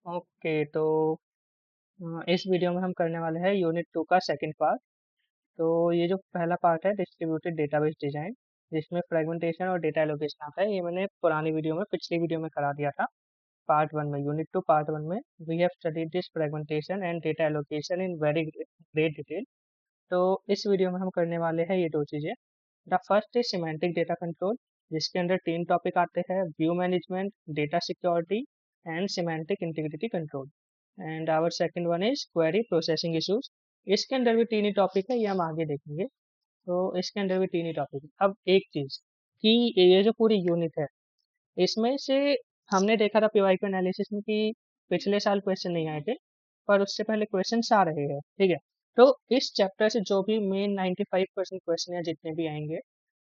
Okay तो इस video में हम करने वाले हैं यूनिट 2 का सेकंड पार्ट। तो ये जो पहला पार्ट है डिस्ट्रीब्यूटेड डेटाबेस डिजाइन, जिसमें फ्रेगमेंटेशन और डेटा एलोकेशन आता है, ये मैंने पुरानी वीडियो में पिछली वीडियो में करा दिया था। पार्ट वन में यूनिट 2 पार्ट वन में we have studied this fragmentation and data allocation in very great detail. तो इस वीडियो में हम करने वाले हैं ये दो चीज़ें। The first is semantic data control, जिसके अंदर तीन टॉपिक आते हैं: view management, data security and semantic integrity control. And our second one is query processing issues. इसके अंदर भी तीन ही टॉपिक है, ये हम आगे देखेंगे। तो इसके अंदर भी तीन ही टॉपिक है। अब एक चीज़ कि ये जो पूरी यूनिट है, इसमें से हमने देखा था पीवाईक्यू एनालिसिस में कि पिछले साल क्वेश्चन नहीं आए थे, पर उससे पहले क्वेश्चंस आ रहे हैं। ठीक है, तो इस चैप्टर से जो भी मेन 95% क्वेश्चन या जितने भी आएंगे,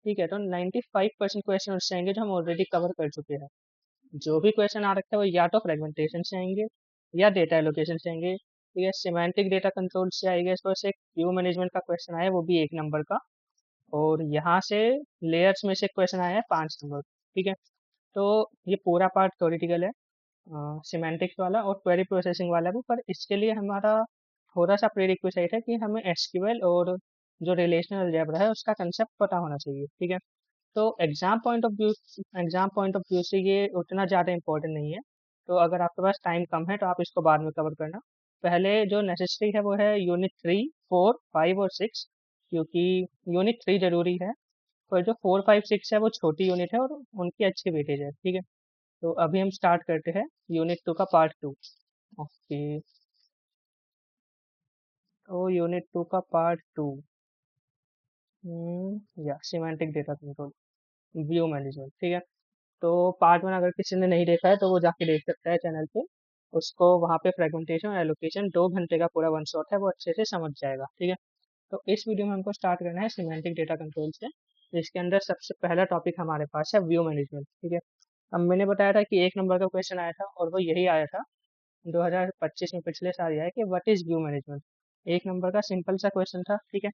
ठीक है, तो 95% क्वेश्चन उससे आएंगे जो हम ऑलरेडी कवर कर चुके हैं। जो भी क्वेश्चन आ रखा है वो या तो फ्रेगमेंटेशन से आएंगे या डेटा एलोकेशन से आएंगे। ठीक है, सिमेंटिक डेटा कंट्रोल से आएगा। इस पर से एक व्यू मैनेजमेंट का क्वेश्चन आया, वो भी 1 नंबर का। और यहाँ से लेयर्स में से क्वेश्चन आया है 5 नंबर। ठीक है, तो ये पूरा पार्ट थ्योरेटिकल है, सिमेंटिक्स वाला और क्वेरी प्रोसेसिंग वाला भी। पर इसके लिए हमारा थोड़ा सा प्रीरिक्विजिट है कि हमें एसक्यूएल और जो रिलेशनल अलजेब्रा है उसका कंसेप्ट पता होना चाहिए। ठीक है, तो एग्जाम पॉइंट ऑफ व्यू से ये उतना ज़्यादा इम्पोर्टेंट नहीं है। तो अगर आपके पास टाइम कम है तो आप इसको बाद में कवर करना। पहले जो नेसेसरी है वो है यूनिट 3, 4, 5 और 6, क्योंकि यूनिट 3 जरूरी है। पर जो 4, 5, 6 है वो छोटी यूनिट है और उनकी अच्छी वेटेज है। ठीक है, तो अभी हम स्टार्ट करते हैं यूनिट 2 का पार्ट 2। ओके, तो यूनिट 2 का पार्ट 2 या semantic data control, view management. ठीक है, तो पार्ट वन अगर किसी ने नहीं देखा है तो वो जाके देख सकता है चैनल पे। उसको वहाँ पे फ्रेगमेंटेशन और एलोकेशन 2 घंटे का पूरा वन शॉट है, वो अच्छे से समझ जाएगा। ठीक है, तो इस वीडियो में हमको स्टार्ट करना है सिमेंटिक डेटा कंट्रोल से। जिसके अंदर सबसे पहला टॉपिक हमारे पास है व्यू मैनेजमेंट। ठीक है, अब मैंने बताया था कि 1 नंबर का क्वेश्चन आया था और वो यही आया था 2025 में, पिछले साल ही आया कि what is view management. 1 number का सिंपल सा क्वेश्चन था। ठीक है,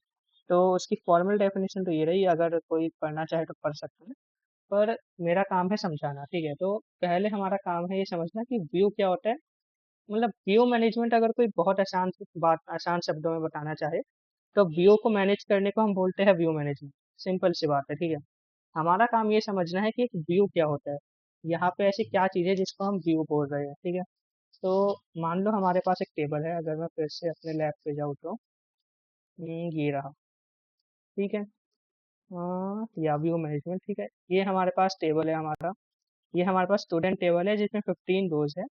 तो उसकी फॉर्मल डेफिनेशन तो ये रही, अगर कोई पढ़ना चाहे तो पढ़ सकते हैं, पर मेरा काम है समझाना। ठीक है, तो पहले हमारा काम है ये समझना कि व्यू क्या होता है। मतलब व्यू मैनेजमेंट अगर कोई बहुत आसान सी बात आसान शब्दों में बताना चाहे तो व्यू को मैनेज करने को हम बोलते हैं व्यू मैनेजमेंट। सिंपल सी बात है। ठीक है, हमारा काम ये समझना है कि एक व्यू क्या होता है, यहाँ पे ऐसी क्या चीज़ है जिसको हम व्यू बोल रहे हैं। ठीक है, तो मान लो हमारे पास एक टेबल है, अगर मैं फिर से अपने लैब पे जाऊँ तो ये रहा। ठीक है, या व्यू मैनेजमेंट। ठीक है, ये हमारे पास टेबल है हमारा। ये हमारे पास स्टूडेंट टेबल है जिसमें 15 रोज है,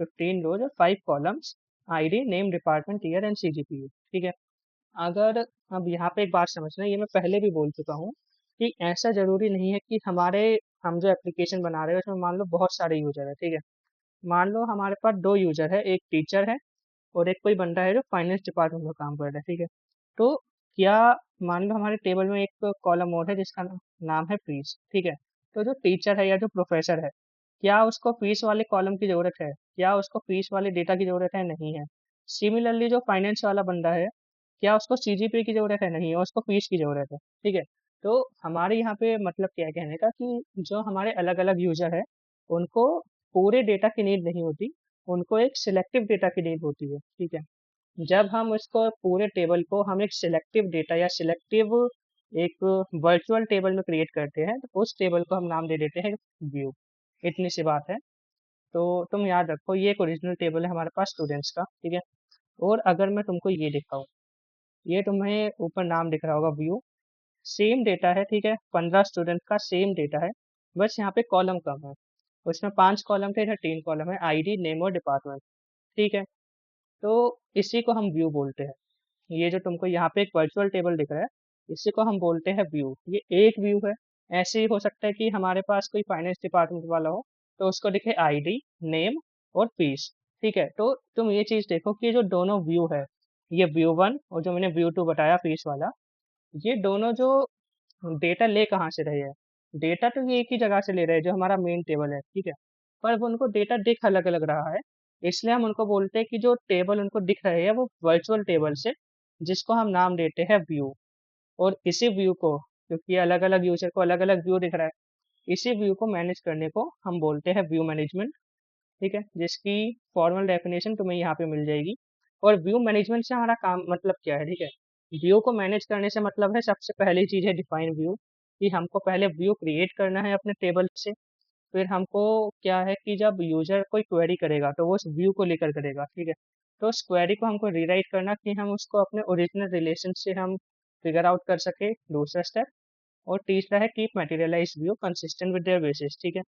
15 रोज और 5 columns: ID, name, department, year and CGPA. ठीक है, अगर अब यहाँ पे एक बात समझना, ये मैं पहले भी बोल चुका हूँ कि ऐसा जरूरी नहीं है कि हम जो एप्लीकेशन बना रहे हैं उसमें मान लो बहुत सारे यूजर है। ठीक है, मान लो हमारे पास 2 यूजर है, एक टीचर है और एक कोई बंदा है जो फाइनेंस डिपार्टमेंट में काम कर रहा है। ठीक है, तो क्या, मान लो हमारे टेबल में एक कॉलम और है जिसका नाम है फीस। ठीक है, तो जो टीचर है या जो प्रोफेसर है, क्या उसको फीस वाले कॉलम की जरूरत है? क्या उसको फीस वाले डेटा की जरूरत है? नहीं है। सिमिलरली जो फाइनेंस वाला बंदा है, क्या उसको सीजीपीए की जरूरत है? नहीं है, उसको फीस की जरूरत है। ठीक है, तो हमारे यहाँ पे मतलब क्या है कहने का कि जो हमारे अलग अलग यूजर है उनको पूरे डेटा की नीड नहीं होती, उनको एक सिलेक्टिव डेटा की नीड होती है। ठीक है, जब हम इसको पूरे टेबल को हम एक सिलेक्टिव डेटा या सिलेक्टिव एक वर्चुअल टेबल में क्रिएट करते हैं तो उस टेबल को हम नाम दे देते हैं व्यू। इतनी सी बात है। तो तुम याद रखो ये एक ओरिजिनल टेबल है हमारे पास स्टूडेंट्स का। ठीक है, और अगर मैं तुमको ये दिखाऊं, ये तुम्हें ऊपर नाम दिख रहा होगा व्यू, सेम डेटा है। ठीक है, 15 स्टूडेंट का सेम डेटा है, बस यहाँ पे कॉलम कम है। उसमें 5 कॉलम थे, इधर 3 कॉलम है: आईडी, नेम और डिपार्टमेंट। ठीक है, तो इसी को हम व्यू बोलते हैं। ये जो तुमको यहाँ पे एक वर्चुअल टेबल दिख रहा है, इसी को हम बोलते हैं व्यू। ये एक व्यू है। ऐसे ही हो सकता है कि हमारे पास कोई फाइनेंस डिपार्टमेंट वाला हो तो उसको दिखे आईडी, नेम और फीस। ठीक है, तो तुम ये चीज देखो कि जो दोनों व्यू है, ये व्यू वन और जो मैंने व्यू टू बताया फीस वाला, ये दोनों जो डेटा ले कहाँ से रहे हैं? डेटा तो ये एक ही जगह से ले रहे हैं जो हमारा मेन टेबल है। ठीक है, पर वो उनको डेटा दिख अलग अलग रहा है, इसलिए हम उनको बोलते हैं कि जो टेबल उनको दिख रहे हैं वो वर्चुअल टेबल से, जिसको हम नाम देते हैं व्यू। और इसी व्यू को, क्योंकि अलग अलग यूजर को अलग अलग व्यू दिख रहा है, इसी व्यू को मैनेज करने को हम बोलते हैं व्यू मैनेजमेंट। ठीक है, जिसकी फॉर्मल डेफिनेशन तुम्हें यहाँ पे मिल जाएगी। और व्यू मैनेजमेंट से हमारा काम मतलब क्या है, ठीक है। व्यू को मैनेज करने से मतलब है, सबसे पहली चीज़ है डिफाइन व्यू, कि हमको पहले व्यू क्रिएट करना है अपने टेबल से। फिर हमको क्या है कि जब यूजर कोई क्वेरी करेगा तो वो उस व्यू को लेकर करेगा, ठीक है। तो उस क्वेरी को हमको रीराइट करना कि हम उसको अपने ओरिजिनल रिलेशन से हम फिगर आउट कर सके, दूसरा स्टेप। और तीसरा है keep materialize view consistent with their basis, ठीक है।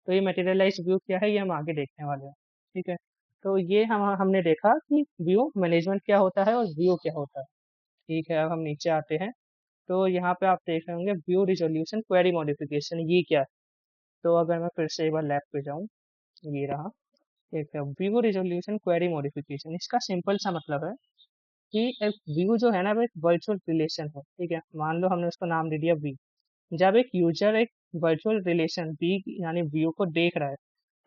तो ये मटेरियलाइज व्यू क्या है, ये हम आगे देखने वाले हैं, ठीक है। तो ये हमने देखा कि व्यू मैनेजमेंट क्या होता है और व्यू क्या होता है। ठीक है, अब हम नीचे आते हैं। तो यहाँ पे आप देख रहे होंगे व्यू रिजोल्यूशन क्वेरी मॉडिफिकेशन, ये क्या है। तो अगर मैं फिर से एक बार लैब पे जाऊँ, ये रहा। ठीक है, व्यू रिजोल्यूशन क्वेरी मॉडिफिकेशन, इसका सिंपल सा मतलब है कि एक व्यू जो है ना, वो एक वर्चुअल रिलेशन है, ठीक है। मान लो हमने उसको नाम दे दिया वी। जब एक यूजर एक वर्चुअल रिलेशन वी यानी व्यू को देख रहा है,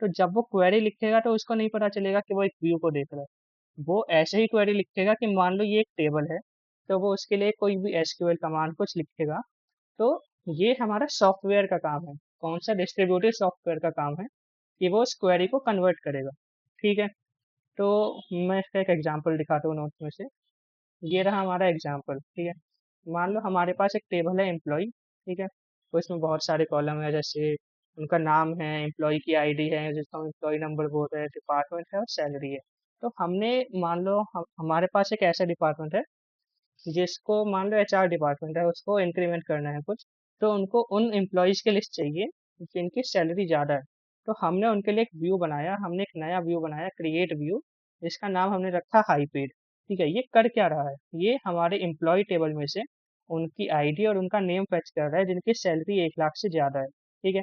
तो जब वो क्वेरी लिखेगा तो उसको नहीं पता चलेगा कि वो एक व्यू को देख रहा है। वो ऐसे ही क्वेरी लिखेगा कि मान लो ये एक टेबल है, तो वो उसके लिए कोई भी एसक्यूएल कमांड कुछ लिखेगा। तो ये हमारा सॉफ्टवेयर का काम है, कौन सा डिस्ट्रीब्यूटेड सॉफ्टवेयर का काम है कि वो उस क्वेरी को कन्वर्ट करेगा, ठीक है। तो मैं इसका एक एग्जांपल दिखाता हूँ नोट्स में से। ये रहा हमारा एग्जांपल, ठीक है। मान लो हमारे पास एक टेबल है एम्प्लॉय, ठीक है। तो इसमें बहुत सारे कॉलम है, जैसे उनका नाम है, एम्प्लॉय की आईडी है जिसको हम एम्प्लॉय नंबर बोल रहे हैं, डिपार्टमेंट है और सैलरी है। तो हमने मान लो हमारे पास एक ऐसा डिपार्टमेंट है जिसको मान लो एचआर डिपार्टमेंट है, उसको इंक्रीमेंट करना है कुछ। तो उनको उन एम्प्लॉयज की लिस्ट चाहिए जिनकी सैलरी ज़्यादा है। तो हमने उनके लिए एक व्यू बनाया, हमने एक नया व्यू बनाया, क्रिएट व्यू। इसका नाम हमने रखा हाई पेड, ठीक है। ये कर क्या रहा है, ये हमारे एम्प्लॉय टेबल में से उनकी आईडी और उनका नेम फेच कर रहा है जिनकी सैलरी 1 लाख से ज़्यादा है, ठीक है।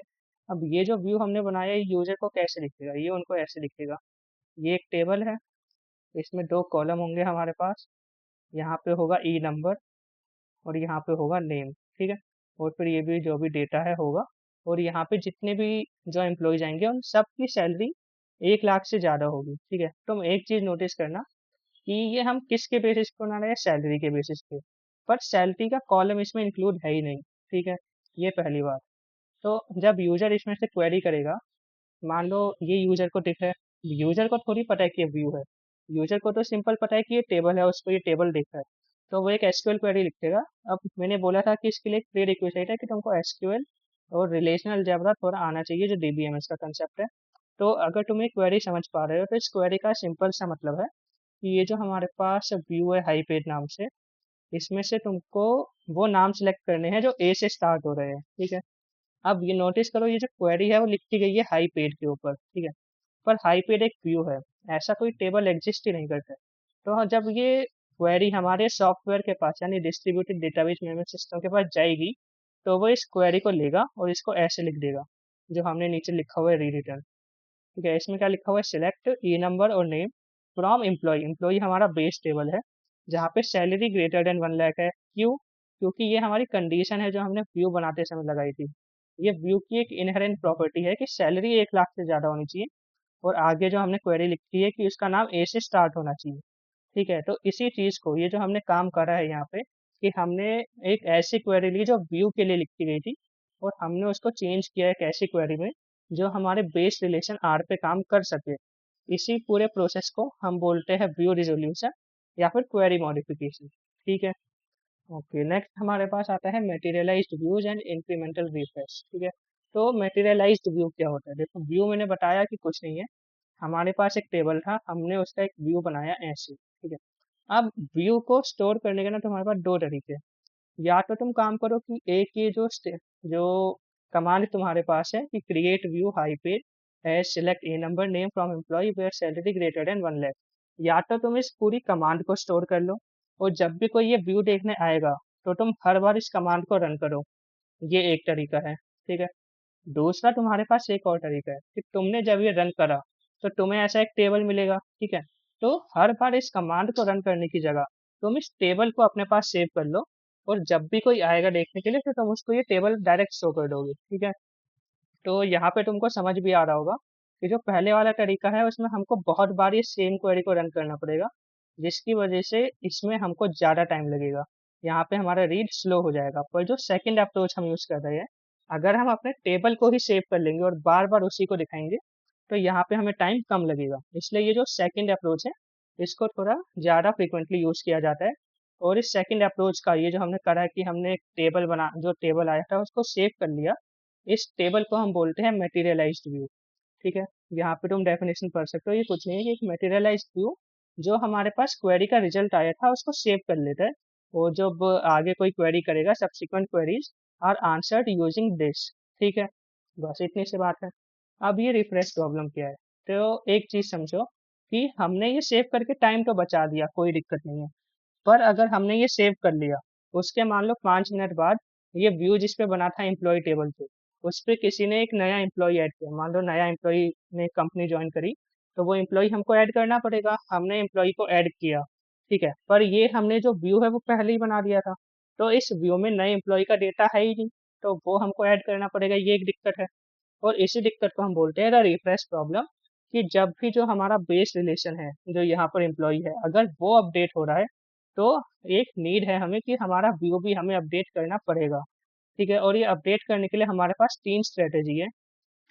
अब ये जो व्यू हमने बनाया, ये यूजर को कैसे दिखेगा, ये उनको ऐसे दिखेगा। ये एक टेबल है, इसमें 2 कॉलम होंगे हमारे पास। यहाँ पे होगा ई नंबर और यहाँ पे होगा नेम, ठीक है। और फिर ये भी जो भी डेटा है होगा। और यहाँ पे जितने भी जो एम्प्लॉयज आएंगे उन सब की सैलरी 1 लाख से ज़्यादा होगी, ठीक है। तुम एक चीज़ नोटिस करना कि ये हम किसके बेसिस पे बना रहे हैं, सैलरी के बेसिस पे। पर सैलरी का कॉलम इसमें इंक्लूड है ही नहीं, ठीक है। ये पहली बात। तो जब यूजर इसमें से क्वेरी करेगा, मान लो ये यूजर को दिख है, यूजर को थोड़ी पता है कि ये व्यू है। यूजर को तो सिंपल पता है कि ये टेबल है, उसको ये टेबल दिख रहा है। तो वो एक एसक्यूएल क्वेरी लिखेगा। अब मैंने बोला था कि इसके लिए एक प्री रिक्विजिट है कि तुमको एसक्यूएल और रिलेशनल अलजेब्रा थोड़ा आना चाहिए, जो डीबीएमएस का कंसेप्ट है। तो अगर तुम ये क्वेरी समझ पा रहे हो, तो इस क्वेरी का सिंपल सा मतलब है कि ये जो हमारे पास व्यू है हाई पेज नाम से, इसमें से तुमको वो नाम सिलेक्ट करने हैं जो ए से स्टार्ट हो रहे हैं, ठीक है। अब ये नोटिस करो, ये जो क्वेरी है वो लिखी गई है हाई पेड के ऊपर, ठीक है। पर हाई पेड एक व्यू है, ऐसा कोई टेबल एग्जिस्ट ही नहीं करता है। तो हाँ, जब ये क्वेरी हमारे सॉफ्टवेयर के पास यानी डिस्ट्रीब्यूटेड डेटाबेस मैनेजमेंट सिस्टम के पास जाएगी, तो वो इस क्वेरी को लेगा और इसको ऐसे लिख देगा, जो हमने नीचे लिखा हुआ है री रिटर्न, ठीक है। इसमें क्या लिखा हुआ है, सिलेक्ट ई नंबर और नेम फ्रॉम एम्प्लॉय। एम्प्लॉय हमारा बेस टेबल है जहाँ पे सैलरी ग्रेटर देन 1 लाख है। क्यों? क्योंकि ये हमारी कंडीशन है जो हमने व्यू बनाते समय लगाई थी। ये व्यू की एक इनहेरेंट प्रॉपर्टी है कि सैलरी 1 लाख से ज़्यादा होनी चाहिए। और आगे जो हमने क्वेरी लिखी है कि उसका नाम ए से स्टार्ट होना चाहिए, ठीक है। तो इसी चीज़ को, ये जो हमने काम करा है यहाँ पे, कि हमने एक ऐसी क्वेरी ली जो व्यू के लिए लिखी गई थी, और हमने उसको चेंज किया एक ऐसी क्वेरी में जो हमारे बेस रिलेशन आर पे काम कर सके। इसी पूरे प्रोसेस को हम बोलते हैं व्यू रिजोल्यूशन या फिर क्वेरी मॉडिफिकेशन, ठीक है। ओके, नेक्स्ट हमारे पास आता है materialised views and incremental refresh, ठीक है। तो मटेरियलाइज्ड व्यू क्या होता है, देखो व्यू मैंने बताया कि कुछ नहीं है, हमारे पास एक टेबल था, हमने उसका एक व्यू बनाया ऐसे, ठीक है। अब व्यू को स्टोर करने के ना तुम्हारे पास 2 तरीके हैं। या तो तुम काम करो कि एक ये जो कमांड तुम्हारे पास है कि create view high page as select a number name from employ where salary greater than 1 lakh, या तो तुम इस पूरी कमांड को स्टोर कर लो और जब भी कोई ये व्यू देखने आएगा तो तुम हर बार इस कमांड को रन करो। ये एक तरीका है, ठीक है। दूसरा तुम्हारे पास एक और तरीका है कि तुमने जब ये रन करा तो तुम्हें ऐसा एक टेबल मिलेगा, ठीक है। तो हर बार इस कमांड को रन करने की जगह तुम इस टेबल को अपने पास सेव कर लो, और जब भी कोई आएगा देखने के लिए तो तुम उसको ये टेबल डायरेक्ट शो कर दोगे, ठीक है। तो यहाँ पे तुमको समझ भी आ रहा होगा कि जो पहले वाला तरीका है उसमें हमको बहुत बार ये सेम क्वेरी को रन करना पड़ेगा, जिसकी वजह से इसमें हमको ज़्यादा टाइम लगेगा। यहाँ पे हमारा रीड स्लो हो जाएगा। पर जो सेकंड अप्रोच हम यूज़ कर रहे हैं, अगर हम अपने टेबल को ही सेव कर लेंगे और बार बार उसी को दिखाएंगे, तो यहाँ पे हमें टाइम कम लगेगा। इसलिए ये जो सेकंड अप्रोच है, इसको थोड़ा ज़्यादा फ्रीक्वेंटली यूज़ किया जाता है। और इस सेकंड अप्रोच का ये जो हमने करा है कि हमने एक टेबल बना जो टेबल आया था उसको सेव कर लिया, इस टेबल को हम बोलते हैं मटेरियलाइज्ड व्यू। ठीक है? यहाँ पे तुम डेफिनेशन पढ़ सकते हो, ये कुछ नहीं है कि एक मटेरियलाइज्ड व्यू जो हमारे पास क्वेरी का रिजल्ट आया था उसको सेव कर लेता है, और जब आगे कोई क्वेरी करेगा subsequent queries are answered using this. ठीक है? बस इतनी सी बात है। अब ये रिफ्रेश प्रॉब्लम क्या है? तो एक चीज़ समझो कि हमने ये सेव करके टाइम तो बचा दिया, कोई दिक्कत नहीं है। पर अगर हमने ये सेव कर लिया, उसके मान लो 5 मिनट बाद ये व्यू जिस पे बना था एम्प्लॉयी टेबल पे, उस पे किसी ने एक नया एम्प्लॉयी ऐड किया। मान लो नया एम्प्लॉयी ने कंपनी जॉइन करी, तो वो एम्प्लॉयी हमको ऐड करना पड़ेगा। हमने एम्प्लॉयी को ऐड किया, ठीक है? पर ये हमने जो व्यू है वो पहले ही बना दिया था। तो इस व्यू में नए एम्प्लॉयी का डेटा है ही नहीं, तो वो हमको ऐड करना पड़ेगा, ये एक दिक्कत है। और इसी दिक्कत को हम बोलते हैं द रिफ्रेश प्रॉब्लम, कि जब भी जो हमारा बेस रिलेशन है, जो यहाँ पर एम्प्लॉयी है, अगर वो अपडेट हो रहा है, तो एक नीड है हमें कि हमारा व्यू भी हमें अपडेट करना पड़ेगा। ठीक है? और ये अपडेट करने के लिए हमारे पास 3 स्ट्रैटेजी है,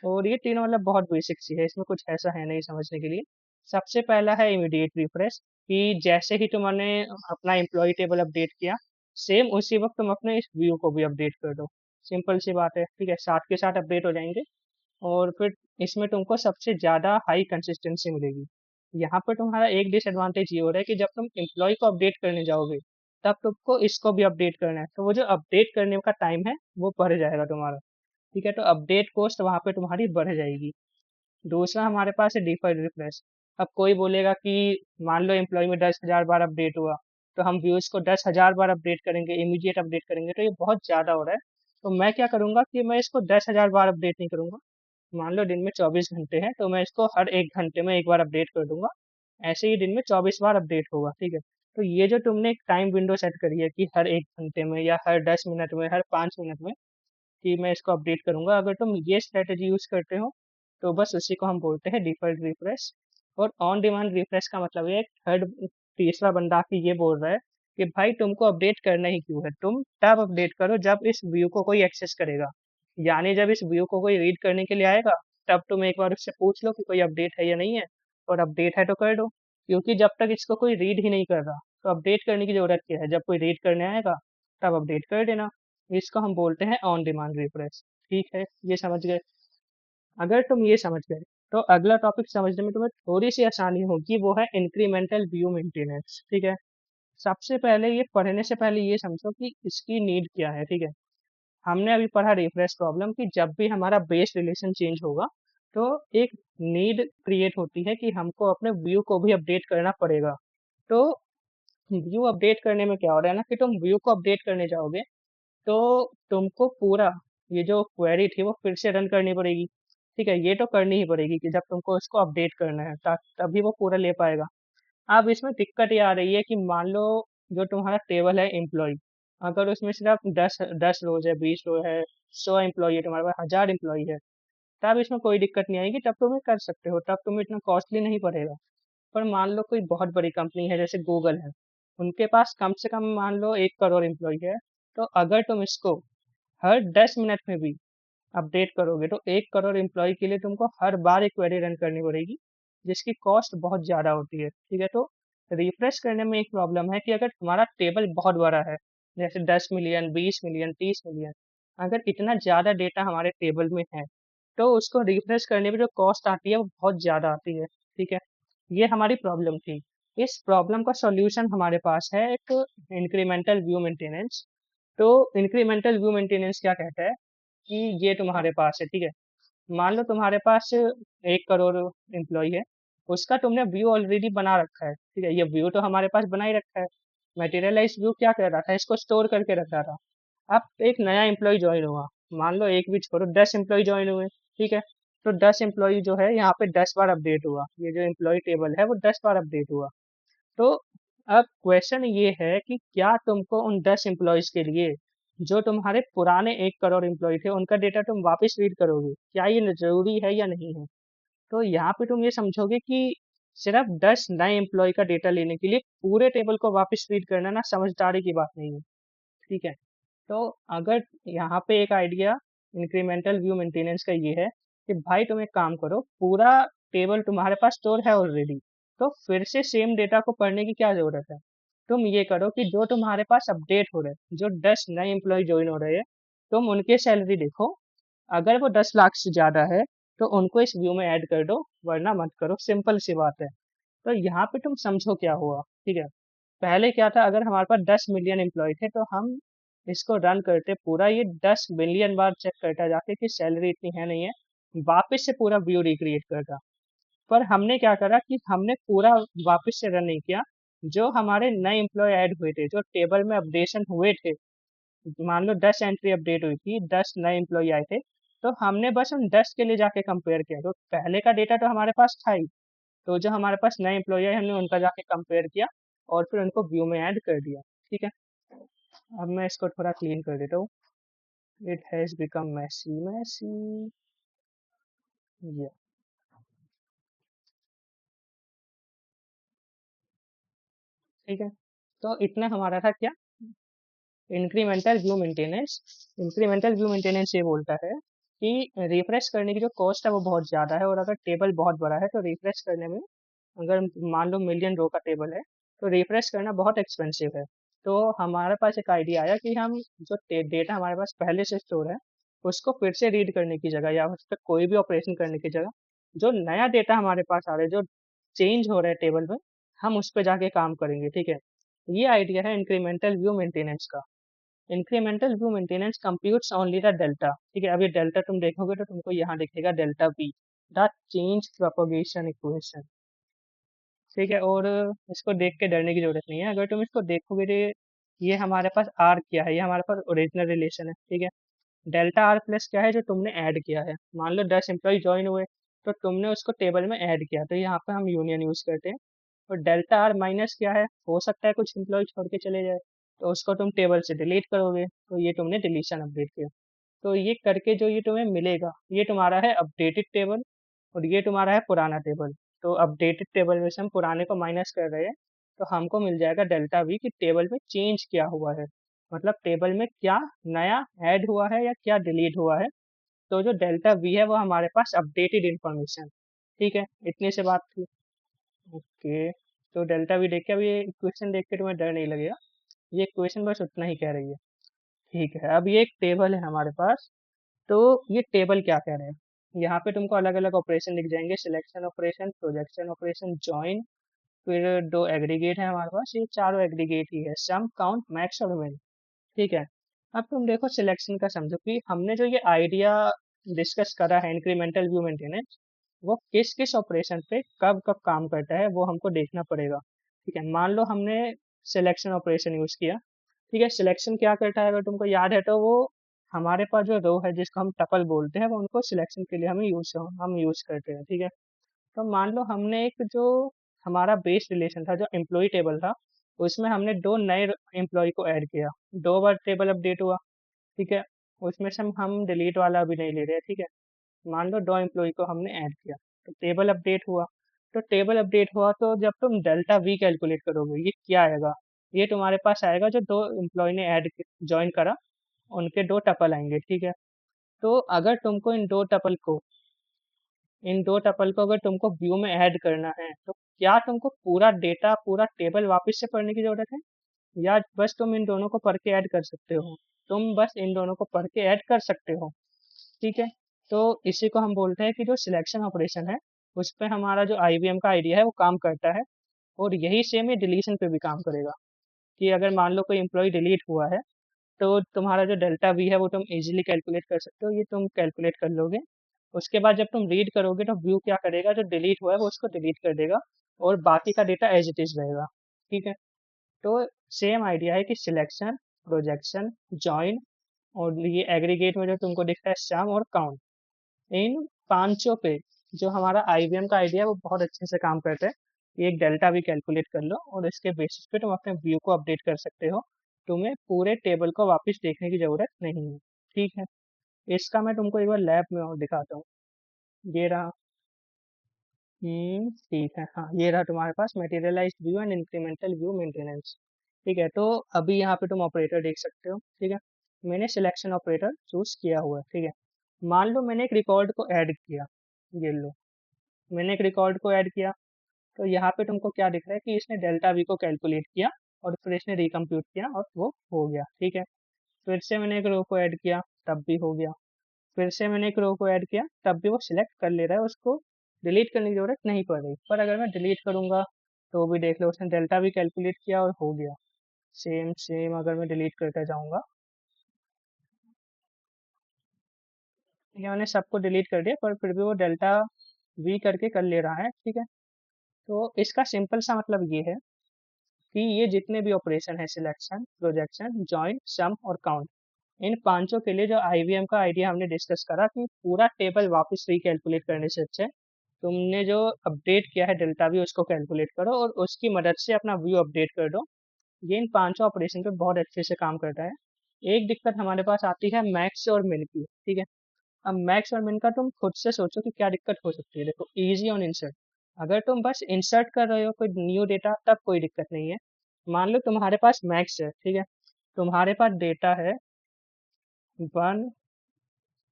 और ये तीनों मतलब बहुत बेसिक सी है, इसमें कुछ ऐसा है नहीं समझने के लिए। सबसे पहला है इमीडिएट रिफ्रेश, कि जैसे ही तुमने अपना एम्प्लॉयी टेबल अपडेट किया, सेम उसी वक्त तुम अपने इस व्यू को भी अपडेट कर दो। सिंपल सी बात है, ठीक है? साथ के साथ अपडेट हो जाएंगे, और फिर इसमें तुमको सबसे ज़्यादा हाई कंसिस्टेंसी मिलेगी। यहाँ पर तुम्हारा एक डिसएडवांटेज ये हो रहा है कि जब तुम एम्प्लॉय को अपडेट करने जाओगे, तब तुमको इसको भी अपडेट करना है, तो वो जो अपडेट करने का टाइम है वो बढ़ जाएगा तुम्हारा। ठीक है? तो अपडेट कॉस्ट वहाँ पे तुम्हारी बढ़ जाएगी। दूसरा हमारे पास है डिफर्ड रिफ्रेश। अब कोई बोलेगा कि मान लो एम्प्लॉय में 10,000 बार अपडेट हुआ, तो हम व्यूज़ को 10,000 बार अपडेट करेंगे, इमीडिएट अपडेट करेंगे, तो ये बहुत ज़्यादा हो रहा है। तो मैं क्या करूँगा कि मैं इसको 10,000 बार अपडेट नहीं करूँगा। मान लो दिन में 24 घंटे हैं, तो मैं इसको हर 1 घंटे में 1 बार अपडेट कर दूँगा। ऐसे ही दिन में 24 बार अपडेट होगा, ठीक है? तो ये जो तुमने एक टाइम विंडो सेट करी है कि हर 1 घंटे में या हर 10 मिनट में, हर 5 मिनट में, कि मैं इसको अपडेट करूँगा, अगर तुम ये स्ट्रैटेजी यूज़ करते हो, तो बस उसी को हम बोलते हैं डिफ़ॉल्ट रिफ्रेश। और ऑन डिमांड रिफ्रेश का मतलब ये है थर्ड तीसरा बंदा आके ये बोल रहा है कि भाई तुमको अपडेट करना ही क्यों है? तुम तब अपडेट करो जब इस व्यू को कोई एक्सेस करेगा। यानी जब इस व्यू को कोई रीड करने के लिए आएगा, तब तुम एक बार उससे पूछ लो कि कोई अपडेट है या नहीं है, और अपडेट है तो कर दो। क्योंकि जब तक इसको कोई रीड ही नहीं कर रहा, तो अपडेट करने की ज़रूरत क्या है? जब कोई रीड करने आएगा, तब अपडेट कर देना। इसको हम बोलते हैं ऑन डिमांड रिफ्रेश। ठीक है? ये समझ गए? अगर तुम ये समझ गए, तो अगला टॉपिक समझने में तुम्हें थोड़ी-सी आसानी होगी, वो है इंक्रीमेंटल व्यू मेंटेनेंस। ठीक है? सबसे पहले ये पढ़ने से पहले ये समझो कि इसकी नीड क्या है, ठीक है? हमने अभी पढ़ा रिफ्रेश प्रॉब्लम कि जब भी हमारा बेस रिलेशन चेंज होगा, तो एक नीड क्रिएट होती है कि हमको अपने व्यू को भी अपडेट करना पड़ेगा। तो व्यू अपडेट करने में क्या हो रहा है ना, कि तुम व्यू को अपडेट करने जाओगे, तो तुमको पूरा ये जो क्वेरी थी वो फिर से रन करनी पड़ेगी। ठीक है? ये तो करनी ही पड़ेगी कि जब तुमको इसको अपडेट करना है, तभी वो पूरा ले पाएगा। अब इसमें दिक्कत ये आ रही है कि मान लो जो तुम्हारा टेबल है एम्प्लॉय, अगर उसमें सिर्फ 10 रोज है, 20 रो है, 100 एम्प्लॉय है, तुम्हारे पास 1000 एम्प्लॉय है, तब इसमें कोई दिक्कत नहीं आएगी, तब तुम ये कर सकते हो, तब तुम्हें इतना कॉस्टली नहीं पड़ेगा। पर मान लो कोई बहुत बड़ी कंपनी है जैसे गूगल है, उनके पास कम से कम मान लो 1 करोड़ एम्प्लॉय है, तो अगर तुम इसको हर 10 मिनट में भी अपडेट करोगे, तो 1 करोड़ एम्प्लॉय के लिए तुमको हर बार एक क्वेरी रन करनी पड़ेगी, जिसकी कॉस्ट बहुत ज़्यादा होती है। ठीक है? तो रिफ्रेश करने में एक प्रॉब्लम है कि अगर तुम्हारा टेबल बहुत बड़ा है, जैसे 10 मिलियन, 20 मिलियन, 30 मिलियन, अगर इतना ज़्यादा डेटा हमारे टेबल में है, तो उसको रिफ्रेश करने में जो कॉस्ट आती है वो बहुत ज़्यादा आती है। ठीक है? ये हमारी प्रॉब्लम थी। इस प्रॉब्लम का सॉल्यूशन हमारे पास है एक इंक्रीमेंटल व्यू मेंटेनेंस। तो इंक्रीमेंटल व्यू मेंटेनेंस क्या कहता है कि ये तुम्हारे पास है, ठीक है? मान लो तुम्हारे पास 1 करोड़ एम्प्लॉय है, उसका तुमने व्यू ऑलरेडी बना रखा है, ठीक है? ये व्यू तो हमारे पास बना ही रखा है। मटेरियलाइज व्यू क्या कर रहा था? इसको स्टोर करके रख रहा था। अब एक नया एम्प्लॉय ज्वाइन हुआ, मान लो एक भी छोड़ो, 10 एम्प्लॉय ज्वाइन हुए, ठीक है? तो 10 एम्प्लॉय जो है यहाँ पे 10 बार अपडेट हुआ, ये जो एम्प्लॉय टेबल है वो 10 बार अपडेट हुआ। तो अब क्वेश्चन ये है कि क्या तुमको उन 10 एम्प्लॉयज के लिए, जो तुम्हारे पुराने 1 करोड़ एम्प्लॉय थे, उनका डेटा तुम वापस रीड करोगे? क्या ये जरूरी है या नहीं है? तो यहाँ पे तुम ये समझोगे कि सिर्फ 10 नए एम्प्लॉय का डेटा लेने के लिए पूरे टेबल को वापस रीड करना ना समझदारी की बात नहीं है। ठीक है? तो अगर यहाँ पे एक आइडिया इंक्रीमेंटल व्यू मेंटेनेंस का ये है कि भाई तुम एक काम करो, पूरा टेबल तुम्हारे पास स्टोर है ऑलरेडी, तो फिर से सेम डेटा को पढ़ने की क्या जरूरत है। तुम ये करो कि जो तुम्हारे पास अपडेट हो रहे हैं, जो 10 नए एम्प्लॉय ज्वाइन हो रहे हैं, तुम उनके सैलरी देखो। अगर वो 10 लाख से ज्यादा है तो उनको इस व्यू में ऐड कर दो, वरना मत करो, सिंपल सी बात है। तो यहाँ पे तुम समझो क्या हुआ, ठीक है। पहले क्या था, अगर हमारे पास 10 मिलियन एम्प्लॉय थे तो हम इसको रन करते, पूरा ये 10 बिलियन बार चेक करता जाके कि सैलरी इतनी है नहीं है, वापस से पूरा व्यू रिक्रिएट करता। पर हमने क्या करा कि हमने पूरा वापस से रन नहीं किया। जो हमारे नए एम्प्लॉय ऐड हुए थे, जो टेबल में अपडेशन हुए थे, मान लो 10 एंट्री अपडेट हुई थी, 10 नए एम्प्लॉय आए थे, तो हमने बस उन 10 के लिए जाके कंपेयर किया। तो पहले का डेटा तो हमारे पास था ही, तो जो हमारे पास नए एम्प्लॉय है हमने उनका जाके कंपेयर किया और फिर उनको व्यू में ऐड कर दिया, ठीक है। अब मैं इसको थोड़ा क्लीन कर देता हूँ। It has become messy messy, ये ठीक है। तो इतना हमारा था क्या, incremental view maintenance. Incremental view maintenance ये बोलता है कि रिफ्रेश करने की जो कॉस्ट है वो बहुत ज़्यादा है, और अगर टेबल बहुत बड़ा है तो रिफ्रेश करने में, अगर मान लो मिलियन रो का टेबल है तो रिफ्रेश करना बहुत एक्सपेंसिव है। तो हमारे पास एक आइडिया आया कि हम जो डेटा हमारे पास पहले से स्टोर है उसको फिर से रीड करने की जगह या उस पर कोई भी ऑपरेशन करने की जगह, जो नया डेटा हमारे पास आ रहा है, जो चेंज हो रहा है टेबल में, हम उस पर जाके काम करेंगे, ठीक है। ये आइडिया है इंक्रीमेंटल व्यू मेंटेनेंस का। Incremental view maintenance computes only the delta, ठीक है। अब ये डेल्टा तुम देखोगे तो तुमको यहाँ दिखेगा delta we, the change propagation equation, ठीक है। और इसको देख के डरने की जरूरत नहीं है, अगर तुम इसको देखोगे तो ये हमारे पास आर क्या है, ये हमारे पास ओरिजिनल रिलेशन है, ठीक है। डेल्टा आर प्लस क्या है, जो तुमने ऐड किया है। मान लो 10 एम्प्लॉय ज्वाइन हुए तो तुमने उसको टेबल में ऐड किया, तो यहाँ पे हम यूनियन यूज करते हैं। और डेल्टा आर माइनस क्या है, हो सकता है कुछ एम्प्लॉय छोड़ के चले जाए, तो उसको तुम टेबल से डिलीट करोगे, तो ये तुमने डिलीशन अपडेट किया। तो ये करके जो ये तुम्हें मिलेगा, ये तुम्हारा है अपडेटेड टेबल, और ये तुम्हारा है पुराना टेबल। तो अपडेटेड टेबल में से हम पुराने को माइनस कर रहे हैं, तो हमको मिल जाएगा डेल्टा वी कि टेबल में चेंज क्या हुआ है, मतलब टेबल में क्या नया ऐड हुआ है या क्या डिलीट हुआ है। तो जो डेल्टा वी है वो हमारे पास अपडेटेड इंफॉर्मेशन, ठीक है। इतने से बात थी। ओके, तो डेल्टा वी देख के, अब ये इक्वेशन देख के तुम्हें डर नहीं लगेगा, ये इक्वेशन बस उतना ही कह रही है, ठीक है। अब ये एक टेबल है हमारे पास, तो ये टेबल क्या कह रहे हैं, यहाँ पे तुमको अलग अलग ऑपरेशन दिख जाएंगे, selection operation, projection operation, join, फिर दो एग्रीगेट है हमारे पास, ये चारों एग्रीगेट ही है, सम, काउंट, मैक्स और मिन, ठीक है। अब तुम देखो सिलेक्शन का, समझो कि हमने जो ये आइडिया डिस्कस करा है इंक्रीमेंटल व्यू मेंटेनेंस, वो किस किस ऑपरेशन पे कब कब काम करता है वो हमको देखना पड़ेगा, ठीक है। मान लो हमने सिलेक्शन ऑपरेशन यूज किया, ठीक है। सिलेक्शन क्या करता है, अगर तुमको याद है तो वो हमारे पास जो रो है जिसको हम टपल बोलते हैं, वो उनको सिलेक्शन के लिए हम यूज करते हैं, ठीक है। तो मान लो हमने एक जो हमारा बेस रिलेशन था, जो एम्प्लॉय टेबल था, उसमें हमने दो नए एम्प्लॉय को ऐड किया, 2 बार टेबल अपडेट हुआ, ठीक है। उसमें से हम डिलीट वाला अभी नहीं ले रहे हैं, ठीक है। मान लो 2 एम्प्लॉय को हमने ऐड किया, तो टेबल अपडेट हुआ। तो टेबल अपडेट हुआ तो जब तुम डेल्टा वी कैलकुलेट करोगे, ये क्या आएगा, ये तुम्हारे पास आएगा जो 2 एम्प्लॉय ने ऐड ज्वाइन करा, उनके 2 टपल आएंगे, ठीक है। तो अगर तुमको इन दो टपल को अगर तुमको व्यू में ऐड करना है, तो क्या तुमको पूरा डेटा, पूरा टेबल वापस से पढ़ने की जरूरत है, या बस तुम इन दोनों को पढ़ के ऐड कर सकते हो। तुम बस इन दोनों को पढ़ के ऐड कर सकते हो, ठीक है। तो इसी को हम बोलते हैं कि जो सिलेक्शन ऑपरेशन है, उस पे हमारा जो आईवीएम का आइडिया है वो काम करता है। और यही सेम ये डिलीशन पे भी काम करेगा, कि अगर मान लो कोई एम्प्लॉय डिलीट हुआ है, तो तुम्हारा जो डेल्टा वी है वो तुम इजीली कैलकुलेट कर सकते हो, ये तुम कैलकुलेट कर लोगे। उसके बाद जब तुम रीड करोगे तो व्यू क्या करेगा, जो डिलीट हुआ है वो उसको डिलीट कर देगा, और बाकी का डेटा एज इट इज रहेगा, ठीक है। तो सेम आइडिया है कि सिलेक्शन, प्रोजेक्शन, जॉइन, और ये एग्रीगेट में जो तुमको दिखता है सम और काउंट, इन पांचों पे जो हमारा आईवीएम का आइडिया है वो बहुत अच्छे से काम करता है। ये एक डेल्टा भी कैलकुलेट कर लो और इसके बेसिस पे तुम अपने व्यू को अपडेट कर सकते हो, तुम्हें पूरे टेबल को वापस देखने की जरूरत नहीं है, ठीक है। इसका मैं तुमको एक बार लैब में और दिखाता हूँ। ये रहा। ठीक है, हाँ ये रहा तुम्हारे पास materialised view and incremental view maintenance, ठीक है। तो अभी यहाँ पे तुम ऑपरेटर देख सकते हो, ठीक है। मैंने सिलेक्शन ऑपरेटर चूज किया हुआ है, ठीक है। मान लो मैंने एक रिकॉर्ड को ऐड किया, ये लो, मैंने एक रिकॉर्ड को ऐड किया, तो यहाँ पे तुमको क्या दिख रहा है कि इसने डेल्टा वी को कैलकुलेट किया और फिर इसने रिकम्प्यूट किया और वो हो गया, ठीक है। फिर से मैंने एक रो को ऐड किया, तब भी हो गया। फिर से मैंने एक रो को ऐड किया, तब भी वो सिलेक्ट कर ले रहा है, उसको डिलीट करने की जरूरत नहीं पड़ रही। पर अगर मैं डिलीट करूंगा तो भी देख लो, उसने डेल्टा भी कैलकुलेट किया और हो गया। सेम सेम अगर मैं डिलीट करते जाऊंगा, ठीक है, मैंने सबको डिलीट कर दिया पर फिर भी वो डेल्टा वी करके कर ले रहा है, ठीक है। तो इसका सिंपल सा मतलब ये है कि ये जितने भी ऑपरेशन है, सिलेक्शन, प्रोजेक्शन, जॉइन, सम और काउंट, इन पांचों के लिए जो आईवीएम का आइडिया हमने डिस्कस करा कि पूरा टेबल वापस रिकैलकुलेट करने से अच्छा है तुमने जो अपडेट किया है डेल्टा वी उसको कैलकुलेट करो और उसकी मदद से अपना व्यू अपडेट कर दो। ये इन पांचों ऑपरेशन पे बहुत अच्छे से काम करता है। एक दिक्कत हमारे पास आती है मैक्स और मिन की, ठीक है। अब मैक्स और मिन का तुम खुद से सोचो कि क्या दिक्कत हो सकती है। देखो, इजी और इंसर्ट, अगर तुम बस इंसर्ट कर रहे हो कोई न्यू डेटा तब कोई दिक्कत नहीं है। मान लो तुम्हारे पास मैक्स है, ठीक है, तुम्हारे पास डेटा है 1,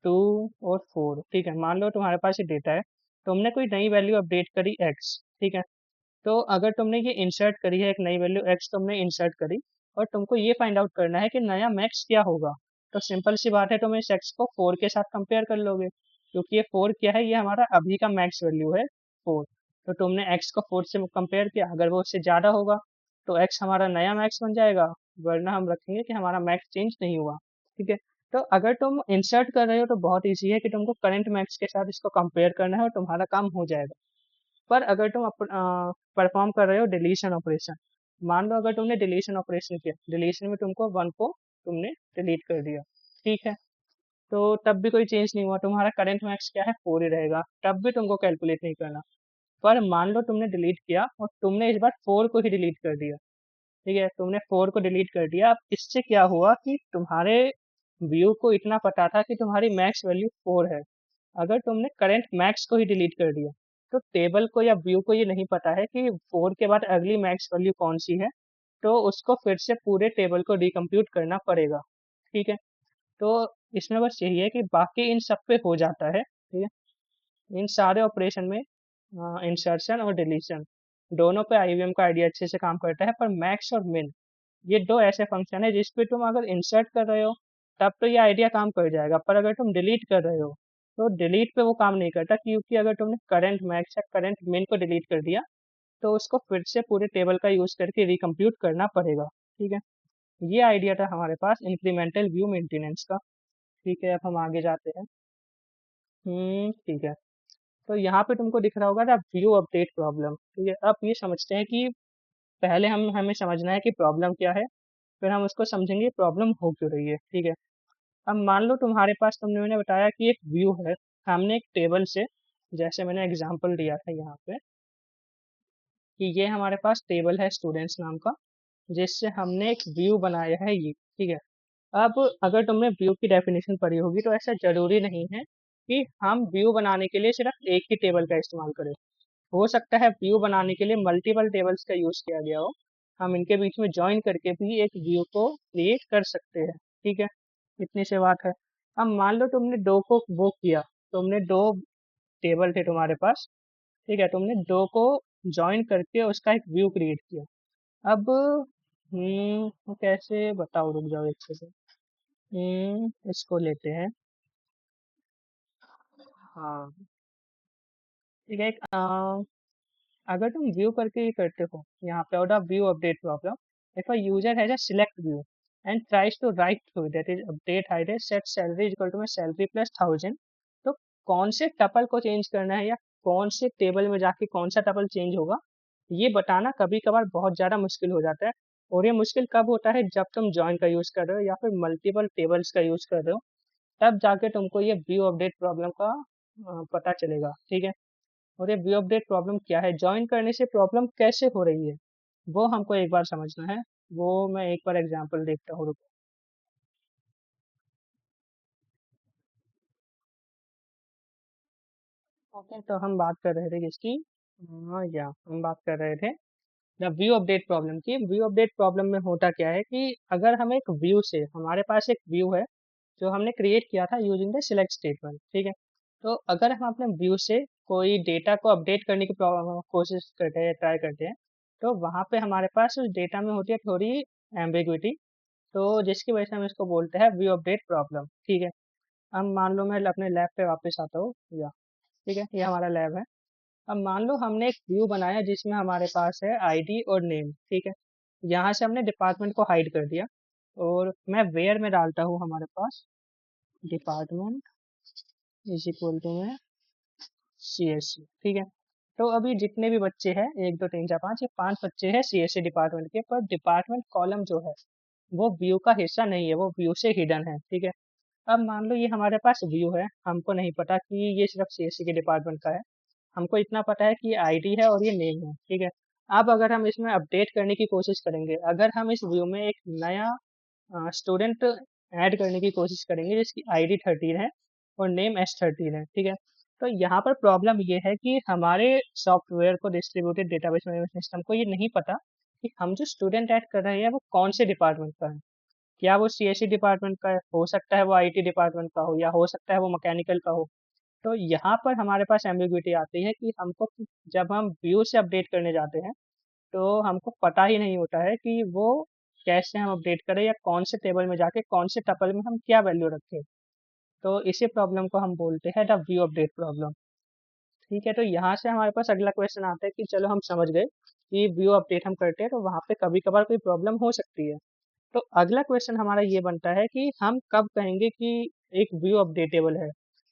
2 और 4, ठीक है। मान लो तुम्हारे पास ये डेटा है, तुमने कोई नई वैल्यू अपडेट करी x, ठीक है। तो अगर तुमने ये इंसर्ट करी है, एक नई वैल्यू x तुमने इंसर्ट करी और तुमको ये फाइंड आउट करना है कि नया मैक्स क्या होगा, तो सिंपल सी बात है, तुम इस x को 4 के साथ कंपेयर कर लोगे, क्योंकि ये 4 क्या है, ये हमारा अभी का मैक्स वैल्यू है 4। तो तुमने x को 4 से कंपेयर किया, अगर वो उससे ज़्यादा होगा तो x हमारा नया मैक्स बन जाएगा, वरना हम रखेंगे कि हमारा मैक्स चेंज नहीं हुआ, ठीक है। तो अगर तुम इंसर्ट कर रहे हो तो बहुत ईजी है कि तुमको करंट मैक्स के साथ इसको कंपेयर करना है और तुम्हारा काम हो जाएगा। पर अगर तुम परफॉर्म कर रहे हो डिलीशन ऑपरेशन, मान लो अगर तुमने डिलीशन ऑपरेशन किया, डिलीशन में तुमको 1 को तुमने डिलीट कर दिया, ठीक है, तो तब भी कोई चेंज नहीं हुआ, तुम्हारा करंट मैक्स क्या है, 4 ही रहेगा, तब भी तुमको कैलकुलेट नहीं करना। पर मान लो तुमने डिलीट किया और तुमने इस बार 4 को ही डिलीट कर दिया, ठीक है, तुमने 4 को डिलीट कर दिया। अब इससे क्या हुआ कि तुम्हारे व्यू को इतना पता था कि तुम्हारी मैक्स वैल्यू 4 है। अगर तुमने करंट मैक्स को ही डिलीट कर दिया तो टेबल को या व्यू को ये नहीं पता है कि 4 के बाद अगली मैक्स वैल्यू कौन सी है, तो उसको फिर से पूरे टेबल को रिकम्प्यूट करना पड़ेगा, ठीक है। तो इसमें बस यही है कि बाकी इन सब पे हो जाता है, ठीक है। इन सारे ऑपरेशन में इंसर्शन और डिलीशन दोनों पे आईवीएम का आइडिया अच्छे से काम करता है। पर मैक्स और मिन, ये दो ऐसे फंक्शन है जिस पे तुम अगर इंसर्ट कर रहे हो तब तो ये आइडिया काम कर जाएगा, पर अगर तुम डिलीट कर रहे हो तो डिलीट पे वो काम नहीं करता, क्योंकि अगर तुमने करंट मैक्स या करंट मिन को डिलीट कर दिया तो उसको फिर से पूरे टेबल का यूज करके रिकम्प्यूट करना पड़ेगा, ठीक है। ये आइडिया था हमारे पास इंक्रीमेंटल व्यू मेंटेनेंस का, ठीक है। अब हम आगे जाते हैं। ठीक है। तो यहाँ पे तुमको दिख रहा होगा ना व्यू अपडेट प्रॉब्लम, ठीक है। अब ये समझते हैं कि पहले हमें समझना है कि प्रॉब्लम क्या है, फिर हम उसको समझेंगे प्रॉब्लम हो क्यों रही है, ठीक है। अब मान लो तुम्हारे पास, तुमने मैंने बताया कि एक व्यू है, हमने एक टेबल से, जैसे मैंने एग्जांपल दिया था यहाँ पे कि ये हमारे पास टेबल है स्टूडेंट्स नाम का, जिससे हमने एक व्यू बनाया है ये, ठीक है। अब अगर तुमने व्यू की डेफिनेशन पढ़ी होगी तो ऐसा जरूरी नहीं है कि हम व्यू बनाने के लिए सिर्फ एक ही टेबल का इस्तेमाल करें। हो सकता है व्यू बनाने के लिए मल्टीपल टेबल्स का यूज किया गया हो, हम इनके बीच में ज्वाइन करके भी एक व्यू को क्रिएट कर सकते हैं, ठीक है। इतनी सी बात है। अब मान लो तुमने दो को वो किया, तुमने दो टेबल थे तुम्हारे पास, ठीक है, तुमने दो को ज्वाइन करके उसका एक व्यू क्रिएट किया। अब वो कैसे बताओ, रुक जाओ एक सेकंड। इसको लेते हैं। हाँ, ठीक है। अगर तुम व्यू करके ही करते हो, यहाँ पे out of view update problem, if a user has a select view and tries to write through that is update hide set salary equal to में सैलरी प्लस 1000, तो कौन से टपल को चेंज करना है या कौन से टेबल में जाके कौन सा टपल चेंज होगा, ये बताना कभी कभार बहुत ज़्यादा मुश्किल हो जाता है। और ये मुश्किल कब होता है, जब तुम जॉइन का यूज़ कर रहे हो या फिर मल्टीपल टेबल्स का यूज़ कर रहे हो, तब जाके तुमको ये व्यू अपडेट प्रॉब्लम का पता चलेगा, ठीक है। और ये व्यू अपडेट प्रॉब्लम क्या है, ज्वाइन करने से प्रॉब्लम कैसे हो रही है, वो हमको एक बार समझना है। वो मैं एक बार एग्जांपल देखता हूँ, रुको। ओके, तो हम बात कर रहे थे किसकी, या हम बात कर रहे थे द व्यू अपडेट प्रॉब्लम की। व्यू अपडेट प्रॉब्लम में होता क्या है कि अगर हम एक व्यू से, हमारे पास एक व्यू है जो हमने क्रिएट किया था यूजिंग द सिलेक्ट स्टेटमेंट, ठीक है। तो अगर हम अपने व्यू से कोई डेटा को अपडेट करने की कोशिश करते हैं, ट्राई करते हैं, तो वहाँ पे हमारे पास उस डेटा में होती है थोड़ी एम्बिग्विटी, तो जिसकी वजह से हम इसको बोलते हैं व्यू अपडेट प्रॉब्लम, ठीक है। अब मान लो मैं अपने लैब पे वापस आता हूँ, या ठीक है, ये हमारा लैब है। अब मान लो हमने एक व्यू बनाया जिसमें हमारे पास है आईडी और नेम, ठीक है। यहाँ से हमने डिपार्टमेंट को हाइड कर दिया, और मैं वेयर में डालता हूँ हमारे पास डिपार्टमेंट इज इक्वल टू में सीएससी, ठीक है। तो अभी जितने भी बच्चे हैं, 1 2 3 4 5, ये 5 बच्चे हैं सीएससी डिपार्टमेंट के, पर डिपार्टमेंट कॉलम जो है वो व्यू का हिस्सा नहीं है, वो व्यू से हिडन है, ठीक है। अब मान लो ये हमारे पास व्यू है, हमको नहीं पता कि ये सिर्फ सीएससी के डिपार्टमेंट का है, हमको इतना पता है कि ये आईडी है और ये नेम है, ठीक है। अब अगर हम इसमें अपडेट करने की कोशिश करेंगे, अगर हम इस व्यू में एक नया स्टूडेंट ऐड करने की कोशिश करेंगे जिसकी आईडी 13 है और नेम S13 है, ठीक है। तो यहाँ पर प्रॉब्लम ये है कि हमारे सॉफ्टवेयर को, डिस्ट्रीब्यूटेड डेटाबेस मैनेजमेंट सिस्टम को ये नहीं पता कि हम जो स्टूडेंट ऐड कर रहे हैं वो कौन से डिपार्टमेंट का है। क्या वो सीएससी डिपार्टमेंट का है, हो सकता है वो आईटी डिपार्टमेंट का हो, या हो सकता है वो मैकेनिकल का हो। तो यहाँ पर हमारे पास एम्बिग्विटी आती है कि हमको, जब हम व्यू से अपडेट करने जाते हैं, तो हमको पता ही नहीं होता है कि वो कैसे हम अपडेट करें, या कौन से टेबल में जाके कौन से टपल में हम क्या वैल्यू रखें। तो इसी प्रॉब्लम को हम बोलते हैं द व्यू अपडेट प्रॉब्लम, ठीक है। तो यहाँ से हमारे पास अगला क्वेश्चन आता है कि चलो हम समझ गए कि व्यू अपडेट हम करते हैं तो वहाँ पे कभी कभार कोई प्रॉब्लम हो सकती है। तो अगला क्वेश्चन हमारा ये बनता है कि हम कब कहेंगे कि एक व्यू अपडेटेबल है।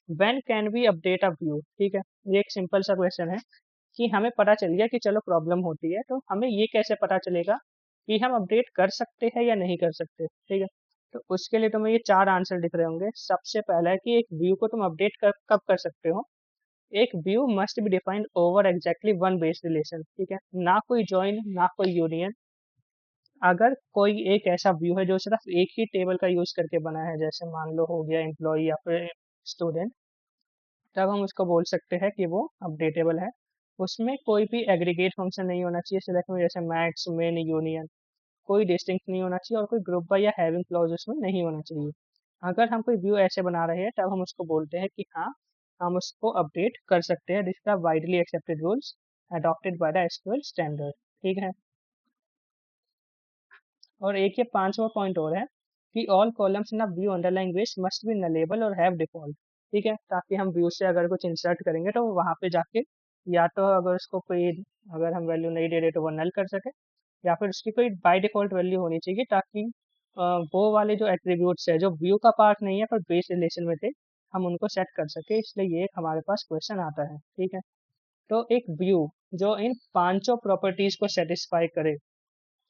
When can we update a view, ठीक है। ये एक सिंपल सा क्वेश्चन है कि हमें पता चल गया कि चलो प्रॉब्लम होती है, तो हमें ये कैसे पता चलेगा कि हम अपडेट कर सकते हैं या नहीं कर सकते, ठीक है। तो उसके लिए तुम्हें ये 4 आंसर दिख रहे होंगे। सबसे पहला है कि एक व्यू को तुम अपडेट कब कर सकते हो। एक view must be defined over exactly one base relation, ठीक है, ना कोई जॉइन ना कोई यूनियन। अगर कोई एक ऐसा व्यू है जो सिर्फ एक ही टेबल का यूज करके बना है, जैसे मान लो हो गया एम्प्लॉय या फिर स्टूडेंट, तब हम उसको बोल सकते हैं कि वो अपडेटेबल है। उसमें कोई भी एग्रीगेट फंक्शन नहीं होना चाहिए सिलेक्ट में, जैसे मैक्स मेन यूनियन, कोई डिस्टिंक्ट नहीं होना चाहिए, और कोई ग्रुप बाय या हैविंग क्लॉज उसमें नहीं होना चाहिए। अगर हम कोई व्यू ऐसे बना रहे हैं तब हम उसको बोलते हैं कि हाँ, हम उसको अपडेट कर सकते हैं, जिसका widely accepted rules adopted by the SQL standard, ठीक है। और एक ये 5वां पॉइंट और है कि all columns in a view underlying base must be nullable और हैव डिफॉल्ट, ठीक है, ताकि हम व्यू से अगर कुछ इंसर्ट करेंगे तो वहाँ पे जाके, या तो अगर उसको कोई, अगर हम वैल्यू नहीं दे रहे तो वो नल कर सके, या फिर उसकी कोई बाय डिफॉल्ट वैल्यू होनी चाहिए, ताकि वो वाले जो एट्रीब्यूट्स है जो व्यू का पार्ट नहीं है पर बेस रिलेशन में थे, हम उनको सेट कर सके। इसलिए ये एक हमारे पास क्वेश्चन आता है, ठीक है। तो एक व्यू जो इन पांचों प्रॉपर्टीज को सेटिस्फाई करे,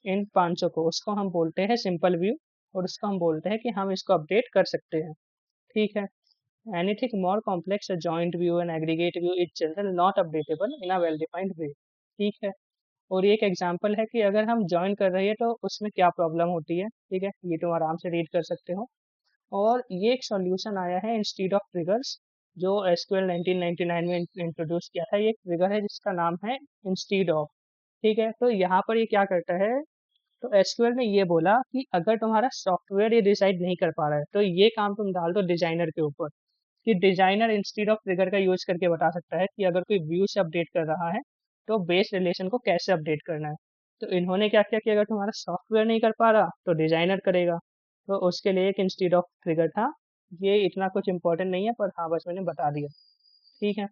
इन पांचों को, उसको हम बोलते हैं सिंपल व्यू, और उसको हम बोलते हैं कि हम इसको अपडेट कर सकते हैं, ठीक है। Anything more complex joint view and aggregate view is general not updatable in a well defined way, ठीक है। और ये एक एग्जांपल है कि अगर हम ज्वाइन कर रहे हैं तो उसमें क्या प्रॉब्लम होती है, ठीक है, ये तुम आराम से रीड कर सकते हो। और ये एक सॉल्यूशन आया है इंस्टीड ऑफ ट्रिगर्स, जो एसक्यूएल 1999 में इंट्रोड्यूस किया था। ये एक ट्रिगर है जिसका नाम है इंस्टीड ऑफ, ठीक है। तो यहाँ पर ये क्या करता है, तो एसक्यूएल ने ये बोला कि अगर तुम्हारा सॉफ्टवेयर ये डिसाइड नहीं कर पा रहा है तो ये काम तुम डाल दो डिजाइनर के ऊपर, कि डिजाइनर इंस्टीड ऑफ ट्रिगर का यूज करके बता सकता है कि अगर कोई व्यू से अपडेट कर रहा है तो बेस रिलेशन को कैसे अपडेट करना है। तो इन्होंने क्या किया कि अगर तुम्हारा सॉफ्टवेयर नहीं कर पा रहा तो डिजाइनर करेगा, तो उसके लिए एक इंस्टीड ऑफ ट्रिगर था। ये इतना कुछ इंपॉर्टेंट नहीं है, पर हाँ बस मैंने बता दिया, ठीक है।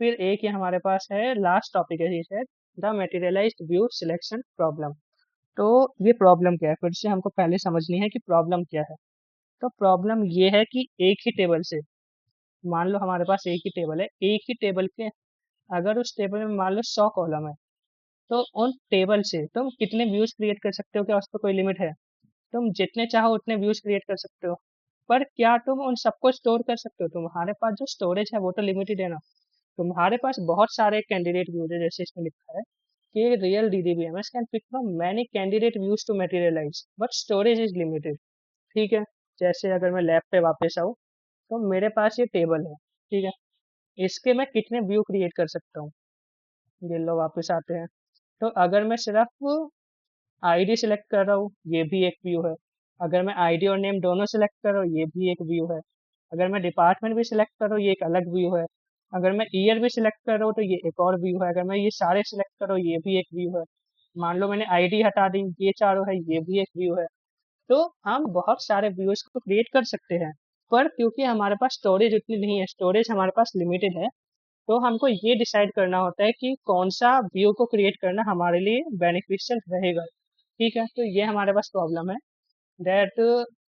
फिर एक ये हमारे पास है लास्ट टॉपिक है, इसे the materialised view selection problem. तो ये प्रॉब्लम क्या है, फिर से हमको पहले समझनी है कि प्रॉब्लम क्या है। तो प्रॉब्लम ये है कि एक ही टेबल से, मान लो हमारे पास एक ही टेबल है, एक ही टेबल के अगर उस टेबल में मान लो 100 कॉलम है, तो उन टेबल से तुम कितने व्यूज क्रिएट कर सकते हो, क्या उस पर कोई लिमिट है। तुम जितने चाहो उतने व्यूज क्रिएट कर सकते हो, पर क्या तुम उन सबको स्टोर कर सकते हो। तुम्हारे पास जो स्टोरेज है वो तो लिमिटेड है ना। तुम्हारे पास बहुत सारे कैंडिडेट व्यूज है, जैसे इसमें लिखा है कि real DDBMS can pick from many candidate views to materialize but storage is limited, ठीक है। जैसे अगर मैं लैब पे वापस आऊँ, तो मेरे पास ये टेबल है, ठीक है, इसके मैं कितने व्यू क्रिएट कर सकता हूँ। ये लो वापस आते हैं। तो अगर मैं सिर्फ आईडी सिलेक्ट कर रहा हूँ, ये भी एक व्यू है। अगर मैं आईडी और नेम दोनों सिलेक्ट करूँ ये भी एक व्यू है। अगर मैं डिपार्टमेंट भी सिलेक्ट करूँ ये एक अलग व्यू है। अगर मैं ईयर भी सिलेक्ट करूँ तो ये एक और व्यू है। अगर मैं ये सारे सिलेक्ट करूँ ये भी एक व्यू है। मान लो मैंने आईडी हटा दी, ये चारों है, ये भी एक व्यू है। तो हम बहुत सारे व्यूज को क्रिएट कर सकते हैं, पर क्योंकि हमारे पास स्टोरेज उतनी नहीं है, स्टोरेज हमारे पास लिमिटेड है, तो हमको ये डिसाइड करना होता है कि कौन सा व्यू को क्रिएट करना हमारे लिए बेनिफिशियल रहेगा। ठीक है, तो ये हमारे पास प्रॉब्लम है दैट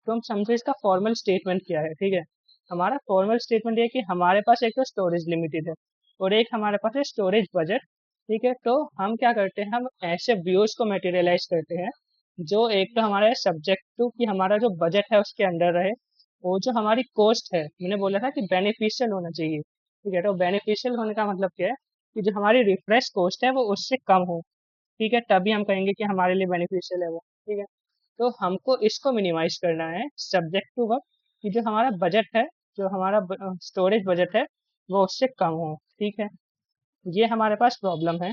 तुम समझो इसका फॉर्मल स्टेटमेंट क्या है। ठीक है, हमारा फॉर्मल स्टेटमेंट ये है कि हमारे पास एक तो स्टोरेज लिमिटेड है और एक हमारे पास है स्टोरेज बजट। ठीक है, तो हम क्या करते हैं, हम ऐसे व्यूज को मटेरियलाइज करते हैं जो एक तो हमारे सब्जेक्ट टू कि हमारा जो बजट है उसके अंडर रहे, वो जो हमारी कॉस्ट है, मैंने बोला था कि बेनिफिशियल होना चाहिए। ठीक है, तो बेनिफिशियल होने का मतलब क्या है कि जो हमारी रिफ्रेश कॉस्ट है वो उससे कम हो। ठीक है, तभी हम कहेंगे कि हमारे लिए बेनिफिशियल है वो। ठीक है, तो हमको इसको मिनिमाइज करना है सब्जेक्ट टू वर्क कि जो हमारा बजट है, जो हमारा स्टोरेज बजट है वो उससे कम हो। ठीक है, ये हमारे पास प्रॉब्लम है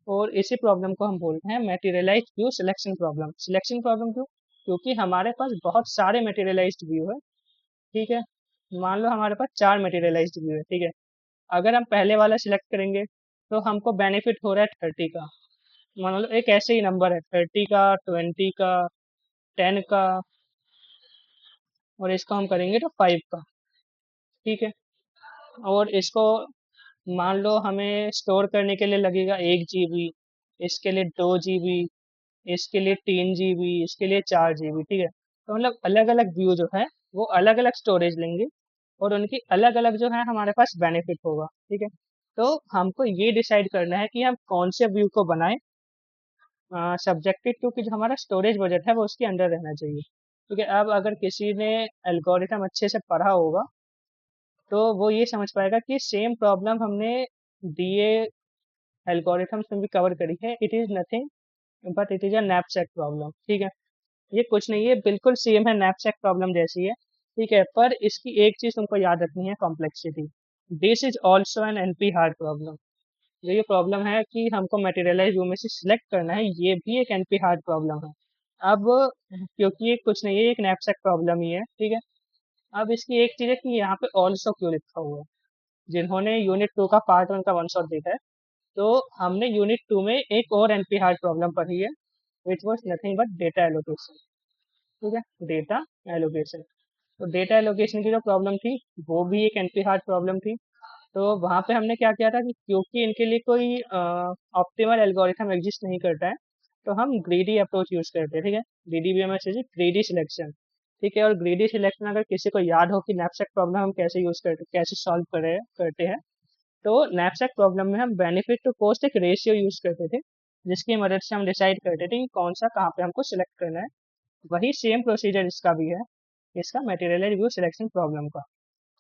और इसी प्रॉब्लम को हम बोलते हैं materialise view selection problem. Selection problem क्यों? क्योंकि हमारे पास बहुत सारे मटेरियलाइज्ड व्यू है। ठीक है, मान लो हमारे पास 4 मटेरियलाइज्ड व्यू है। ठीक है, अगर हम पहले वाला सिलेक्ट करेंगे तो हमको बेनिफिट हो रहा है 30 का। मान लो एक ऐसे ही नंबर है 30 का, 20 का, 10 का, और इसको हम करेंगे तो 5 का। ठीक है, और इसको मान लो हमें स्टोर करने के लिए लगेगा 1 GB, इसके लिए 2 GB, इसके लिए 3 GB, इसके लिए 4 GB। ठीक है, तो मतलब अलग अलग व्यू जो है वो अलग अलग स्टोरेज लेंगे और उनकी अलग अलग जो है हमारे पास बेनिफिट होगा। ठीक है, तो हमको ये डिसाइड करना है कि हम कौन से व्यू को बनाएं सब्जेक्टेड टू कि जो हमारा स्टोरेज बजट है वो उसके अंडर रहना चाहिए। ठीक है, अब अगर किसी ने एल्गोरिथम अच्छे से पढ़ा होगा तो वो ये समझ पाएगा कि सेम प्रॉब्लम हमने दिए एल्गोरिथम्स में भी कवर करी है। It is nothing but it is a knapsack problem. ठीक है, ये कुछ नहीं है, बिल्कुल सेम है, नैपसैक प्रॉब्लम जैसी है। ठीक है, पर इसकी एक चीज तुमको याद रखनी है, complexity. This is also an NP hard problem. जो ये प्रॉब्लम है कि हमको मटेरियलाइज व्यू में से सिलेक्ट करना है, ये भी एक एनपी हार्ड प्रॉब्लम है। अब क्योंकि ये कुछ नहीं है, ये एक नैपसैक प्रॉब्लम ही है। ठीक है, अब इसकी एक चीज है कि यहाँ पे ऑल्सो क्यों लिखा हुआ है। जिन्होंने यूनिट 2 का पार्ट 1 का वन शॉट देखा है, तो हमने यूनिट 2 में एक और एनपी हार्ड प्रॉब्लम पढ़ी है which was nothing but data allocation. ठीक है, डेटा एलोकेशन। तो डेटा एलोकेशन की जो प्रॉब्लम थी वो भी एक एनपी हार्ड प्रॉब्लम थी। तो वहाँ पे हमने क्या किया था कि क्योंकि इनके लिए कोई ऑप्टिमल एल्गोरिथम एग्जिस्ट नहीं करता है, तो हम ग्रीडी अप्रोच यूज करते हैं। ठीक है, GDBMS इज ग्रीडी सिलेक्शन। ठीक है, और ग्रीडी सिलेक्शन अगर किसी को याद हो कि नैपसैक प्रॉब्लम हम कैसे यूज करते, कैसे सॉल्व करे करते हैं, तो नैपसैक प्रॉब्लम में हम बेनिफिट टू कॉस्ट एक रेशियो यूज करते थे, जिसकी मदद से हम डिसाइड करते थे कि कौन सा कहाँ पे हमको सिलेक्ट करना है। वही सेम प्रोसीजर इसका भी है, इसका मटेरियल रिव्यू सिलेक्शन प्रॉब्लम का।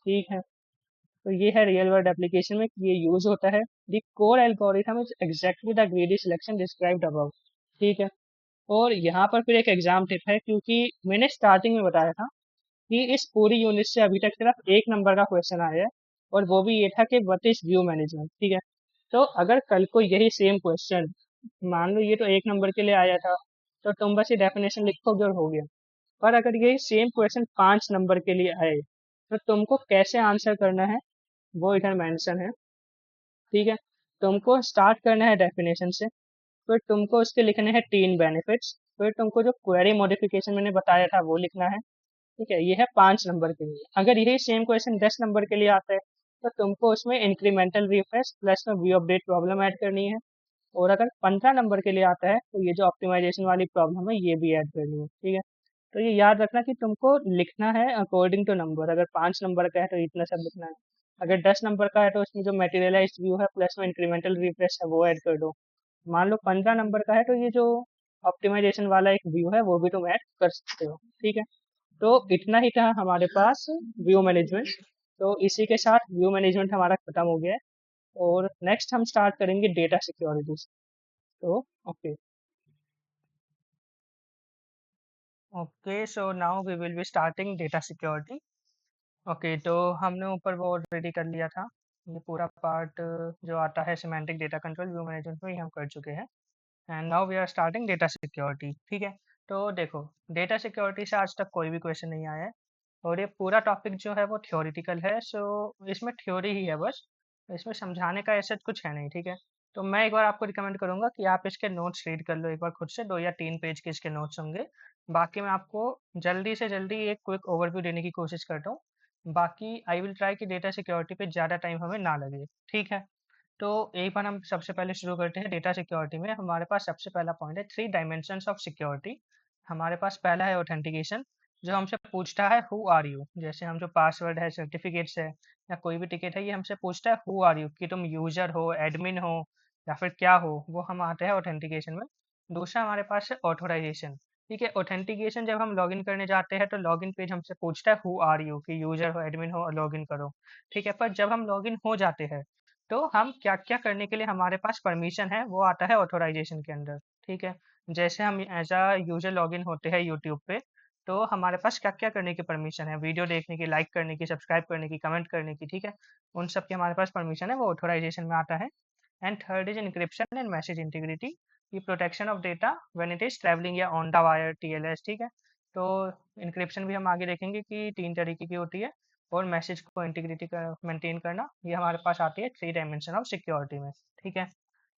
ठीक है, तो ये है रियल वर्ल्ड एप्लीकेशन में ये यूज होता है। The core algorithm is exactly the greedy selection described above. ठीक है, और यहाँ पर फिर एक एग्जाम टिप है, क्योंकि मैंने स्टार्टिंग में बताया था कि इस पूरी यूनिट से अभी तक सिर्फ एक नंबर का क्वेश्चन आया है, और वो भी ये था कि व्हाट इज व्यू मैनेजमेंट। ठीक है, तो अगर कल को यही सेम क्वेश्चन, मान लो ये तो एक नंबर के लिए आया था, तो तुम बस ये डेफिनेशन लिखोगे और हो गया। पर अगर ये सेम क्वेश्चन 5 नंबर के लिए आए, तो तुमको कैसे आंसर करना है वो इधर मेंशन है। ठीक है, तुमको स्टार्ट करना है डेफिनेशन से, फिर तुमको उसके लिखने हैं 3 बेनिफिट्स, फिर तुमको जो क्वेरी मॉडिफिकेशन मैंने बताया था वो लिखना है। ठीक है, ये है 5 नंबर के लिए। अगर यही सेम क्वेश्चन 10 नंबर के लिए आता है, तो तुमको उसमें इंक्रीमेंटल रिफ्रेश प्लस में व्यू अपडेट प्रॉब्लम ऐड करनी है। और अगर 15 नंबर के लिए आता है, तो ये जो ऑप्टिमाइजेशन वाली प्रॉब्लम है ये भी ऐड करनी है। ठीक है, तो ये याद रखना कि तुमको लिखना है अकॉर्डिंग टू नंबर। अगर 5 नंबर का है तो इतना सब लिखना है, अगर 10 नंबर का है तो उसमें जो मेटीरियलाइज्ड व्यू है प्लस में इंक्रीमेंटल रिफ्रेश है वो ऐड कर दो। मान लो 15 नंबर का है तो ये जो ऑप्टिमाइजेशन वाला एक व्यू है वो भी तुम ऐड कर सकते हो। ठीक है, तो इतना ही था हमारे पास व्यू मैनेजमेंट। तो इसी के साथ व्यू मैनेजमेंट हमारा खत्म हो गया है, और नेक्स्ट हम स्टार्ट करेंगे डेटा सिक्योरिटी। तो okay, okay, so now we will be starting data security. Okay, तो हमने ऊपर वो ऑलरेडी कर लिया था। ये पूरा पार्ट जो आता है semantic data control view management में, ये हम कर चुके हैं। And now we are starting data security. ठीक है, तो देखो, डेटा सिक्योरिटी से आज तक कोई भी क्वेश्चन नहीं आया है और ये पूरा टॉपिक जो है वो थ्योरेटिकल है। सो इसमें थ्योरी ही है बस, इसमें समझाने का ऐसा कुछ है नहीं, ठीक है। तो मैं एक बार आपको रिकमेंड करूंगा कि आप इसके नोट्स रीड कर लो एक बार खुद से, 2 या 3 पेज के इसके नोट्स होंगे। बाकी मैं आपको जल्दी से जल्दी एक क्विक ओवरव्यू देने की कोशिश करता हूँ। बाकी आई विल ट्राई कि डेटा सिक्योरिटी पे ज़्यादा टाइम हमें ना लगे, ठीक है। तो एक बार हम सबसे पहले शुरू करते हैं। डेटा सिक्योरिटी में हमारे पास सबसे पहला पॉइंट है 3 डायमेंशंस ऑफ सिक्योरिटी। हमारे पास पहला है ऑथेंटिकेशन, जो हमसे पूछता है हु आर यू। जैसे हम जो पासवर्ड है, सर्टिफिकेट्स है या कोई भी टिकट है, ये हमसे पूछता है हु आर यू, कि तुम यूजर हो, एडमिन हो या फिर क्या हो, वो हम आते हैं ऑथेंटिकेशन में। दूसरा हमारे पास है ऑथोराइजेशन। ठीक है, ऑथेंटिकेशन जब हम लॉगिन करने जाते हैं तो लॉगिन पेज हमसे पूछता है हु आर यू, कि यूजर हो, एडमिन हो और लॉगिन करो। ठीक है, पर जब हम लॉगिन हो जाते हैं तो हम क्या क्या करने के लिए हमारे पास परमिशन है वो आता है ऑथोराइजेशन के अंदर। ठीक है, जैसे हम एज अ यूजर लॉगिन होते हैं यूट्यूब पे, तो हमारे पास क्या क्या करने की परमिशन है, वीडियो देखने की, लाइक करने की, सब्सक्राइब करने की, कमेंट करने की, ठीक है। उन सब की हमारे पास परमिशन है, वो ऑथोराइजेशन में आता है। And third is encryption and message integrity, की protection of data when it is travelling या ऑन द वायर, टीएलएस। ठीक है, तो इंक्रिप्शन भी हम आगे देखेंगे कि 3 तरीके की होती है। और मैसेज को इंटीग्रिटी का मेंटेन करना, ये हमारे पास आती है 3 डायमेंशन ऑफ सिक्योरिटी में। ठीक है,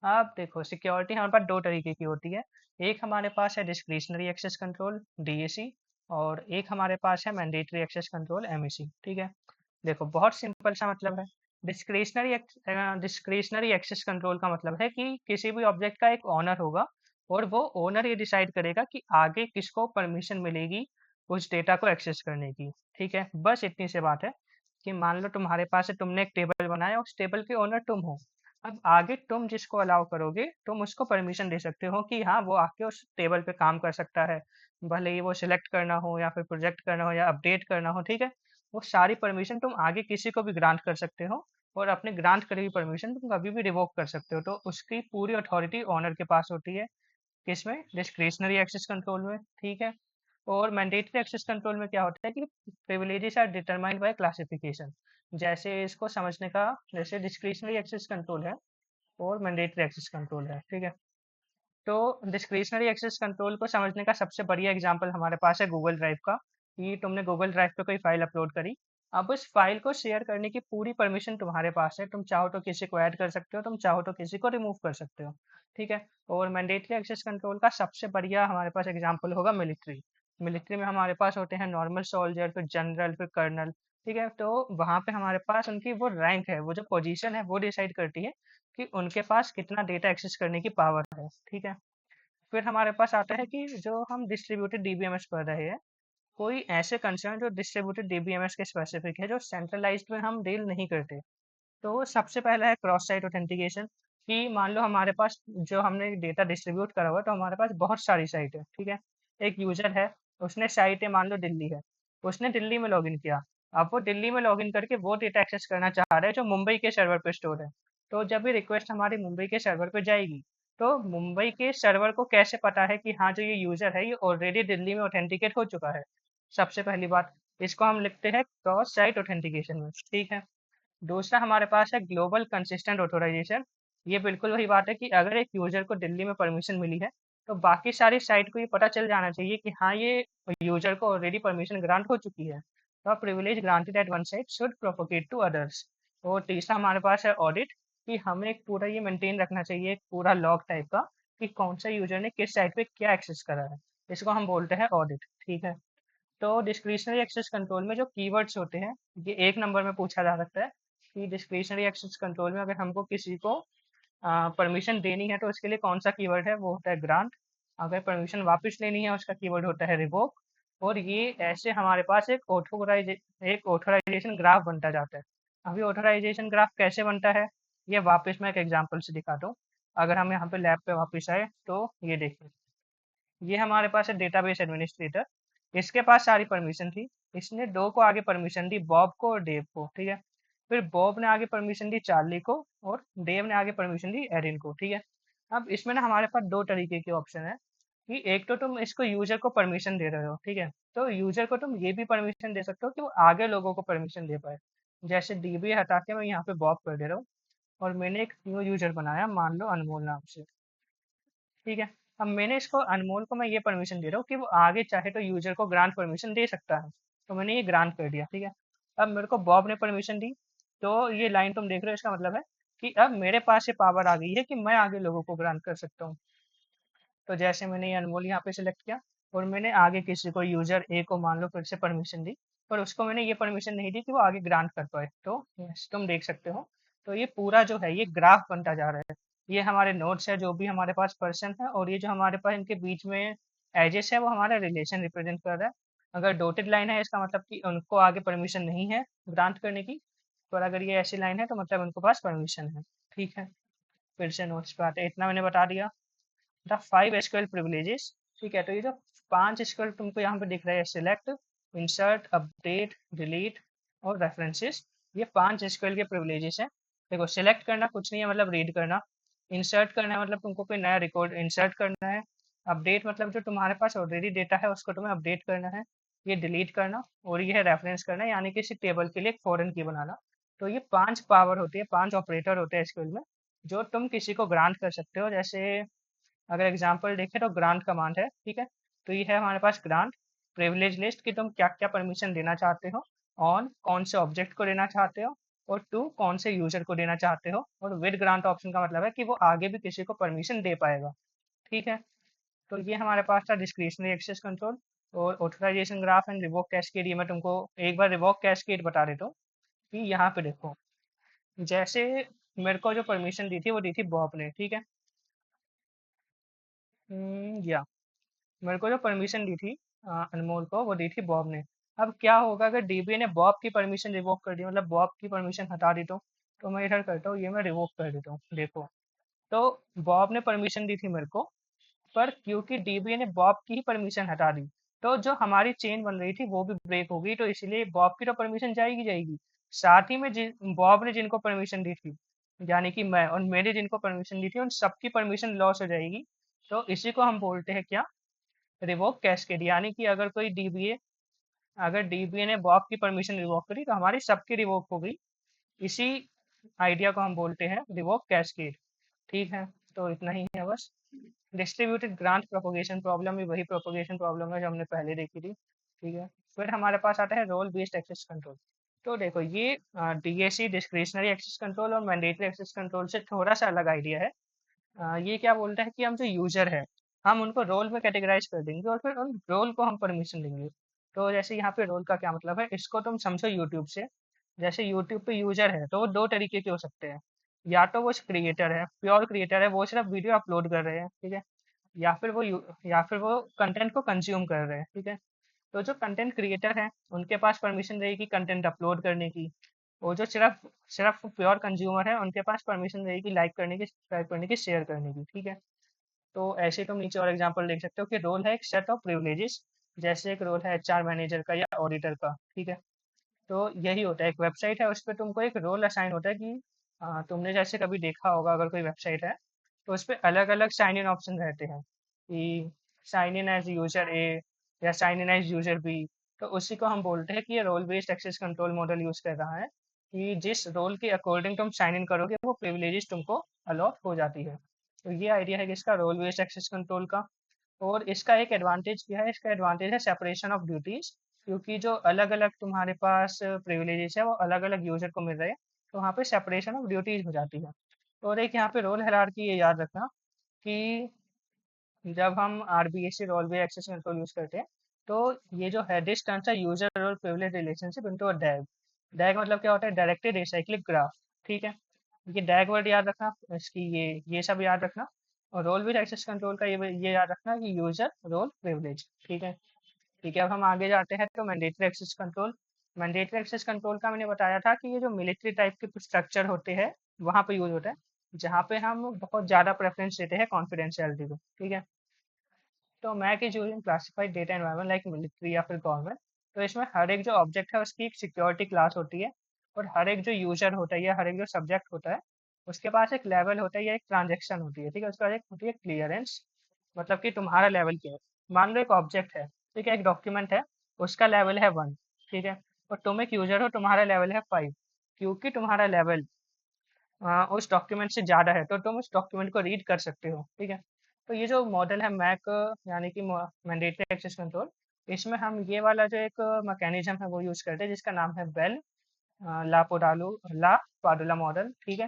अब देखो सिक्योरिटी हमारे पास 2 तरीके की होती है। एक हमारे पास है डिस्क्रिशनरी एक्सेस कंट्रोल, डीएसी, और एक हमारे पास है मैंडेटरी एक्सेस कंट्रोल, एमएसी। ठीक है, देखो बहुत सिंपल सा मतलब है। डिस्क्रिशनरी एक्सेस कंट्रोल का मतलब है कि किसी भी ऑब्जेक्ट का एक ओनर होगा और वो ओनर ये डिसाइड करेगा कि आगे किसको परमिशन मिलेगी उस डेटा को एक्सेस करने की। ठीक है, बस इतनी सी बात है कि मान लो तुम्हारे पास है, तुमने एक टेबल बनाया, उस टेबल के ओनर तुम हो। अब आगे तुम जिसको अलाउ करोगे तुम उसको परमिशन दे सकते हो कि हाँ वो आके उस टेबल पे काम कर सकता है, भले ही वो सिलेक्ट करना हो या फिर प्रोजेक्ट करना हो या अपडेट करना हो। ठीक है, वो सारी परमिशन तुम आगे किसी को भी ग्रांट कर सकते हो और अपने ग्रांट करी हुई परमिशन तुम कभी भी रिवोक कर सकते हो। तो उसकी पूरी अथॉरिटी ओनर के पास होती है, किसमें, डिस्क्रिशनरी एक्सेस कंट्रोल में। ठीक है, और मैंडेटरी एक्सेस कंट्रोल में क्या होता है कि privileges are determined by classification. जैसे इसको समझने का, जैसे डिस्क्रिशनरी एक्सेस कंट्रोल है और मैंडेटरी एक्सेस कंट्रोल है। ठीक है, तो डिस्क्रिशनरी एक्सेस कंट्रोल को समझने का सबसे बढ़िया एग्जांपल हमारे पास है गूगल ड्राइव का, कि तुमने गूगल ड्राइव पे कोई फाइल अपलोड करी। अब उस फाइल को शेयर करने की पूरी परमिशन तुम्हारे पास है, तुम चाहो तो किसी को ऐड कर सकते हो, तुम चाहो तो किसी को रिमूव कर सकते हो। ठीक है, और मैंडेटरी एक्सेस कंट्रोल का सबसे बढ़िया हमारे पास एग्जाम्पल होगा मिलिट्री। मिलिट्री में हमारे पास होते हैं नॉर्मल सोल्जर, फिर जनरल, फिर कर्नल। ठीक है, तो वहाँ पे हमारे पास उनकी वो रैंक है, वो जो पोजीशन है वो डिसाइड करती है कि उनके पास कितना डेटा एक्सेस करने की पावर है। ठीक है, फिर हमारे पास आता है कि जो हम डिस्ट्रीब्यूटेड डीबीएमएस पढ़ रहे हैं, कोई ऐसे कंसर्न जो डिस्ट्रीब्यूटेड डीबीएमएस के स्पेसिफिक है, जो सेंट्रलाइज्ड में हम डील नहीं करते। तो सबसे पहला है क्रॉस साइट ऑथेंटिकेशन, कि मान लो हमारे पास जो हमने डेटा डिस्ट्रीब्यूट करा हुआ है, तो हमारे पास बहुत सारी साइट है। ठीक है, एक यूजर है, उसने साइट है, मान लो दिल्ली है, उसने दिल्ली में लॉगिन किया। अब वो दिल्ली में लॉगिन करके वो डेटा एक्सेस करना चाह रहा है जो मुंबई के सर्वर पे स्टोर है। तो जब भी रिक्वेस्ट हमारी मुंबई के सर्वर पे जाएगी, तो मुंबई के सर्वर को कैसे पता है कि हाँ जो ये यूजर है ये ऑलरेडी दिल्ली में ऑथेंटिकेट हो चुका है। सबसे पहली बात, इसको हम लिखते हैं क्रॉस साइट ऑथेंटिकेशन में। ठीक है, दूसरा हमारे पास है ग्लोबल कंसिस्टेंट ऑथोराइजेशन। ये बिल्कुल वही बात है कि अगर एक यूजर को दिल्ली में परमिशन मिली है, तो बाकी सारी साइट को ये पता चल जाना चाहिए कि हाँ ये यूजर को ऑलरेडी परमिशन ग्रांट हो चुकी है। तो privilege granted at one site should propagate to others. और तीसरा हमारे पास है ऑडिट, कि हमें एक पूरा ये मेंटेन रखना चाहिए, एक पूरा लॉग टाइप का, कि कौन सा यूजर ने किस साइट पे क्या एक्सेस करा है। इसको हम बोलते हैं ऑडिट। ठीक है, तो डिस्क्रिशनरी एक्सेस कंट्रोल में जो कीवर्ड्स होते हैं, ये 1 नंबर में पूछा जा सकता है कि डिस्क्रिशनरी एक्सेस कंट्रोल में अगर हमको किसी को परमिशन देनी है तो उसके लिए कौन सा कीवर्ड है, वो होता है ग्रांट। अगर परमिशन वापस लेनी है उसका कीवर्ड होता है रिवोक। और ये ऐसे हमारे पास एक ऑथोराइजेशन ग्राफ बनता जाता है। अभी ऑथोराइजेशन ग्राफ कैसे बनता है, ये वापस मैं एक एग्जांपल से दिखाता हूँ। अगर हम यहाँ पे लैब पे वापस आए तो ये देखिए, ये हमारे पास है डेटाबेस एडमिनिस्ट्रेटर। इसके पास सारी परमिशन थी, इसने दो को आगे परमिशन दी, बॉब को और डेव को। ठीक है, फिर बॉब ने आगे परमिशन दी चार्ली को और डेव ने आगे परमिशन दी एरिन को। ठीक है, अब इसमें ना हमारे पास 2 तरीके के ऑप्शन है, कि एक तो तुम इसको यूजर को परमिशन दे रहे हो। ठीक है, तो यूजर को तुम ये भी परमिशन दे सकते हो कि वो आगे लोगों को परमिशन दे पाए। जैसे डीबी हटा के मैं यहाँ पे बॉब कर दे रहा हूँ और मैंने एक न्यू यूजर बनाया, मान लो अनमोल नाम से। ठीक है, अब मैंने इसको अनमोल को मैं ये परमिशन दे रहा हूँ कि वो आगे चाहे तो यूजर को ग्रांट परमिशन दे सकता है, तो मैंने ये ग्रांट कर दिया, ठीक है। अब मेरे को बॉब ने परमिशन दी, तो ये लाइन तुम देख रहे हो, इसका मतलब है कि अब मेरे पास ये पावर आ गई है कि मैं आगे लोगों को ग्रांट कर सकता हूँ। तो जैसे मैंने ये अनमोल यहाँ पे सिलेक्ट किया और मैंने आगे किसी को यूजर ए को मान लो फिर से परमिशन दी, पर उसको मैंने ये परमिशन नहीं दी कि वो आगे ग्रांट कर पाए। तो yes, तुम देख सकते हो, तो ये पूरा जो है ये ग्राफ बनता जा रहा है। ये हमारे नोड्स है जो भी हमारे पास पर्सन है, और ये जो हमारे पास इनके बीच में एजेस है वो हमारा रिलेशन रिप्रेजेंट कर रहा है। अगर डॉटेड लाइन है इसका मतलब कि उनको आगे परमिशन नहीं है ग्रांट करने की, पर अगर ये ऐसी लाइन है तो मतलब उनके पास परमिशन है। ठीक है, फिर से नोट्स पे आते हैं, इतना मैंने बता दिया। द 5 एसक्यूएल प्रिविलेजेस, ठीक है। तो ये जो 5 एसक्यूएल तुमको यहाँ पे दिख रहा है, सिलेक्ट, इंसर्ट, अपडेट, डिलीट और रेफरेंसेस, ये 5 एसक्यूएल के प्रिविलेजेस हैं। देखो, सिलेक्ट करना कुछ नहीं है, मतलब रीड करना। इंसर्ट करना है मतलब तुमको कोई नया रिकॉर्ड इंसर्ट करना है। अपडेट मतलब जो तुम्हारे पास ऑलरेडी डेटा है उसको तुम्हें अपडेट करना है। ये डिलीट करना, और ये है रेफरेंस करना, यानी किसी टेबल के लिए एक फॉरेन की बनाना। तो ये 5 पावर होती है, 5 ऑपरेटर होते हैं एसक्यूएल में, जो तुम किसी को ग्रांट कर सकते हो। जैसे अगर एग्जांपल देखें तो ग्रांट कमांड है, ठीक है। तो ये है हमारे पास ग्रांट प्रिविलेज लिस्ट कि तुम क्या क्या परमिशन देना चाहते हो। ऑन, कौन से ऑब्जेक्ट को देना चाहते हो। और टू, कौन से यूजर को देना चाहते हो। और विद ग्रांट ऑप्शन का मतलब है कि वो आगे भी किसी को परमिशन दे पाएगा, ठीक है। तो ये हमारे पास था डिस्क्रिशनरी एक्सेस कंट्रोल और authorisation graph and revoke cascade. ये मैं तुमको एक बार रिवोक कैस्केड बता देता हूँ कि यहाँ पे देखो, जैसे मेरे को जो परमिशन दी थी वो दी थी बॉब ने, ठीक है। या मेरे को जो परमिशन दी थी अनमोल को, वो दी थी बॉब ने। अब क्या होगा अगर डीबी ने बॉब की परमिशन रिवोक कर दी, मतलब बॉब की परमिशन हटा दी, तो मैं इधर करता हूँ, ये मैं रिवोक कर देता हूँ, देखो। तो बॉब ने परमिशन दी थी मेरे को, पर क्योंकि डीबी ने बॉब की ही परमिशन हटा दी, तो जो हमारी चेन बन रही थी वो भी ब्रेक हो गई। तो इसलिए बॉब की तो परमिशन जाएगी जाएगी, साथ ही में बॉब ने जिनको परमिशन दी थी, यानी कि मैं और मेरी जिनको परमिशन दी थी, उन सबकी परमिशन लॉस हो जाएगी। तो इसी को हम बोलते हैं क्या, रिवोक कैस्केड। यानी कि अगर डीबीए ने बॉब की परमिशन रिवोक करी तो हमारी सबकी रिवोक हो गई। इसी आइडिया को हम बोलते हैं रिवोक कैस्केड, ठीक है। तो इतना ही है बस। डिस्ट्रीब्यूटेड ग्रांट प्रोपोगेशन प्रॉब्लम भी वही प्रोपोगेशन प्रॉब्लम है जो हमने पहले देखी थी, ठीक है। फिर हमारे पास आता है रोल बेस्ड एक्सेस कंट्रोल। तो देखो, ये डीएसी डिस्क्रिशनरी एक्सेस कंट्रोल और मैंडेटरी एक्सेस कंट्रोल से थोड़ा सा अलग आइडिया है। ये क्या बोलता है कि हम जो यूजर है, हम उनको रोल में कैटेगराइज कर देंगे और फिर उन रोल को हम परमिशन देंगे। तो जैसे यहाँ पे रोल का क्या मतलब है, इसको तुम समझो यूट्यूब से। जैसे यूट्यूब पे यूजर है तो वो दो तरीके के हो सकते हैं। या तो वो क्रिएटर है, प्योर क्रिएटर है, वो सिर्फ वीडियो अपलोड कर रहे हैं, ठीक है। या फिर वो कंटेंट को कंज्यूम कर रहे हैं, ठीक है। तो जो कंटेंट क्रिएटर है उनके पास परमिशन रहेगी कंटेंट अपलोड करने की। वो जो सिर्फ सिर्फ प्योर कंज्यूमर है उनके पास परमिशन रहेगी लाइक करने की, सब्सक्राइब करने की, शेयर करने की, ठीक है। तो ऐसे तुम नीचे और एग्जांपल देख सकते हो कि रोल है एक सेट ऑफ प्रिविलेजेस। जैसे एक रोल है एचआर मैनेजर का या ऑडिटर का, ठीक है। तो यही होता है, एक वेबसाइट है उस पर तुमको एक रोल असाइन होता है कि तुमने जैसे कभी देखा होगा, अगर कोई वेबसाइट है तो उस पर अलग अलग साइन इन ऑप्शन रहते हैं कि sign in as user A या sign in as user B. तो उसी को हम बोलते हैं कि ये role based access control model use कर रहा है, कि जिस रोल के अकॉर्डिंग तुम साइन इन करोगे वो प्रिविलेजेस तुमको अलॉट हो जाती है। तो ये आइडिया है कि इसका रोल बेस्ड एक्सेस कंट्रोल का। और इसका एक एडवांटेज क्या है, इसका एडवांटेज है सेपरेशन ऑफ ड्यूटीज। क्योंकि जो अलग अलग तुम्हारे पास प्रिविलेजेस है वो अलग अलग यूजर को मिल रहे हैं, तो वहाँ पे सेपरेशन ऑफ ड्यूटीज हो जाती है। और एक यहाँ पे रोल हायरार्की, ये याद रखना कि जब हम RBSC role based access control use करते हैं, तो ये जो है this turns a user role privilege relationship into a DAG. DAG मतलब क्या होता है, डायरेक्टेड एसाइक्लिक ग्राफ, ठीक है। ये डैग वर्ड याद रखना, इसकी ये सब याद रखना। और रोल बेस्ड एक्सेस कंट्रोल का ये याद रखना कि यूजर रोल प्रिविलेज, ठीक है। ठीक है, अब हम आगे जाते हैं तो mandatory access control. Mandatory access control का मैंने बताया था कि ये जो मिलिट्री टाइप के स्ट्रक्चर होते हैं वहाँ पे यूज होता है, जहाँ पे हम बहुत ज़्यादा प्रेफरेंस देते हैं कॉन्फिडेंशियलिटी को, ठीक है। तो MAC is using classified data environment like military या फिर गवर्नमेंट। तो इसमें हर एक जो ऑब्जेक्ट है उसकी एक सिक्योरिटी क्लास होती है, और हर एक जो यूजर होता है या हर एक जो सब्जेक्ट होता है उसके पास एक लेवल होता है या एक ट्रांजेक्शन होती है, ठीक है। उसके बाद एक होती है क्लियरेंस, मतलब कि तुम्हारा लेवल क्या है। मान लो एक ऑब्जेक्ट है, ठीक है, एक डॉक्यूमेंट है, उसका लेवल है 1, ठीक है। और तुम एक यूजर हो, तुम्हारा लेवल है 5। क्योंकि तुम्हारा लेवल उस डॉक्यूमेंट से ज़्यादा है तो तुम उस डॉक्यूमेंट को रीड कर सकते हो, ठीक है। तो ये जो मॉडल है मैक यानी कि मैंडेटरी एक्सेस कंट्रोल, इसमें हम ये वाला जो एक मैकेनिज्म है वो यूज़ करते हैं जिसका नाम है बेल ला पाडुला मॉडल। ठीक है,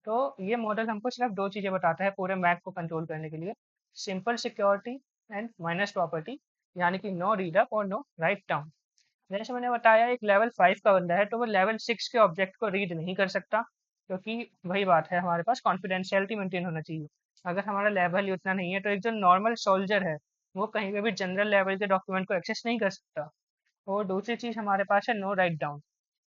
तो ये मॉडल हमको सिर्फ दो चीज़ें बताता है पूरे मैक को कंट्रोल करने के लिए, simple security and minus property, यानी कि नो रीड अप और नो राइट डाउन। जैसे मैंने बताया एक लेवल 5 का बंदा है तो वो लेवल 6 के ऑब्जेक्ट को रीड नहीं कर सकता, क्योंकि वही बात है, हमारे पास कॉन्फिडेंशियलिटी मेंटेन होना चाहिए। अगर हमारा लेवल ही उतना नहीं है तो एक जो नॉर्मल सोल्जर है वो कहीं पे भी जनरल लेवल के डॉक्यूमेंट को एक्सेस नहीं कर सकता। और दूसरी चीज़ हमारे पास है नो राइट डाउन।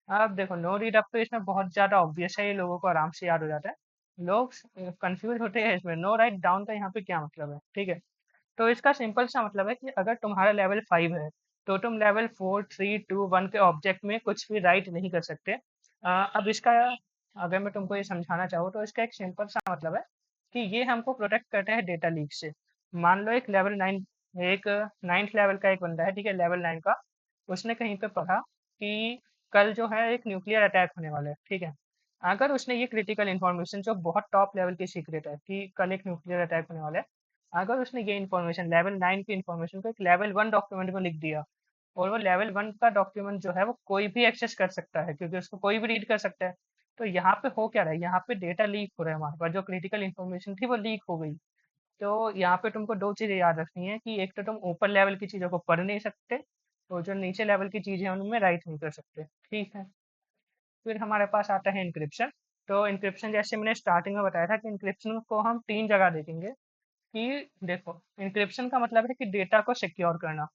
अब देखो नो रीड अप तो इसमें बहुत ज़्यादा ऑब्वियस है, ये लोगों को आराम से याद हो जाता है। लोग कंफ्यूज होते हैं इसमें नो राइट डाउन का यहाँ पे क्या मतलब है। ठीक है, तो इसका सिंपल सा मतलब है कि अगर तुम्हारा लेवल 5 है तो तुम लेवल 4, 3, 2, 1 के ऑब्जेक्ट में कुछ भी राइट नहीं कर सकते। अब इसका अगर मैं तुमको ये समझाना चाहूँ तो इसका एक सिंपल सा मतलब है कि ये हमको प्रोटेक्ट करता है डेटा लीक से। मान लो एक लेवल 9, एक 9th लेवल का एक बंदा है, ठीक है, लेवल 9 का, उसने कहीं पे पढ़ा कि कल जो है एक न्यूक्लियर अटैक होने वाला है। ठीक है, अगर उसने ये क्रिटिकल इन्फॉर्मेशन जो बहुत टॉप लेवल की सीक्रेट है कि कल एक न्यूक्लियर अटैक होने वाला है, अगर उसने ये इन्फॉर्मेशन लेवल 9 की इन्फॉर्मेशन को एक लेवल 1 डॉक्यूमेंट में लिख दिया, और वो लेवल 1 का डॉक्यूमेंट जो है वो कोई भी एक्सेस कर सकता है क्योंकि उसको कोई भी रीड कर सकता है, तो यहाँ पे हो क्या रहा है, यहाँ पे डेटा लीक हो रहा है, हमारे पास जो क्रिटिकल इन्फॉर्मेशन थी वो लीक हो गई। तो यहाँ पे तुमको दो चीज़ें याद रखनी है कि एक तो तुम ऊपर लेवल की चीज़ों को पढ़ नहीं सकते, और जो नीचे लेवल की चीज़ें हैं उनमें राइट नहीं कर सकते। ठीक है, फिर हमारे पास आता है इंक्रिप्शन। तो इंक्रिप्शन जैसे मैंने स्टार्टिंग में बताया था कि इंक्रिप्शन को हम तीन जगह देखेंगे। कि देखो इंक्रिप्शन का मतलब है कि डेटा को सिक्योर करना।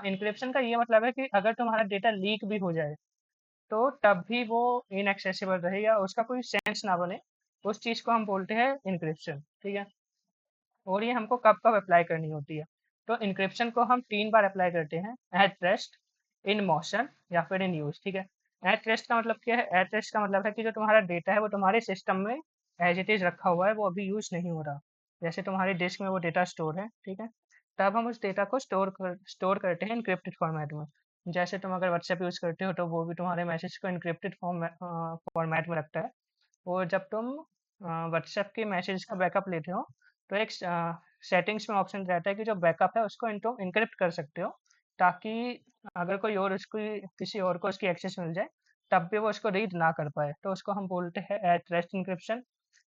इंक्रिप्शन का ये मतलब है कि अगर तुम्हारा डेटा लीक भी हो जाए तो तब भी वो इनएक्सेसिबल रहे या उसका कोई सेंस ना बने, उस चीज़ को हम बोलते हैं इंक्रिप्शन। ठीक है, और ये हमको कब कब अप्लाई करनी होती है, तो इंक्रिप्शन को हम तीन बार अप्लाई करते हैं, एट रेस्ट, इन मोशन या फिर इन यूज। ठीक है, एट रेस्ट का मतलब क्या है, एट रेस्ट का मतलब है कि जो तुम्हारा डेटा है वो तुम्हारे सिस्टम में एज इट इज रखा हुआ है, वो अभी यूज नहीं हो रहा, जैसे तुम्हारी डिस्क में वो डेटा स्टोर है। ठीक है, तब हम उस डेटा को स्टोर करते हैं इंक्रिप्टेड फॉर्मेट में। जैसे तुम अगर व्हाट्सएप यूज करते हो तो वो भी तुम्हारे मैसेज को इंक्रिप्टेड फॉर्मेट में रखता है। और जब तुम व्हाट्सएप के मैसेज का बैकअप लेते हो तो एक सेटिंग्स में ऑप्शन रहता है कि जो बैकअप है उसको तुम इनक्रिप्ट कर सकते हो, ताकि अगर कोई और उसको किसी और को उसकी एक्सेस मिल जाए तब भी वो उसको रीड ना कर पाए, तो उसको हम बोलते हैं एट रेस्ट इंक्रिप्शन।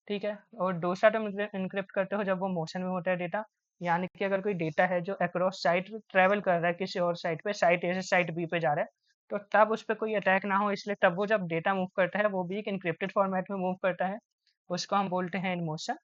ठीक है, और दूसरा तुम इनक्रिप्ट करते हो जब वो मोशन में होता है डेटा, यानी कि अगर कोई डेटा है जो अक्रॉस साइट ट्रेवल कर रहा है किसी और साइट पे, साइट ए से साइट बी पे जा रहा है, तो तब उस पर कोई अटैक ना हो, इसलिए तब वो जब डेटा मूव करता है वो भी एक इनक्रिप्टेड फॉर्मेट में मूव करता है, उसको हम बोलते हैं इन मोशन।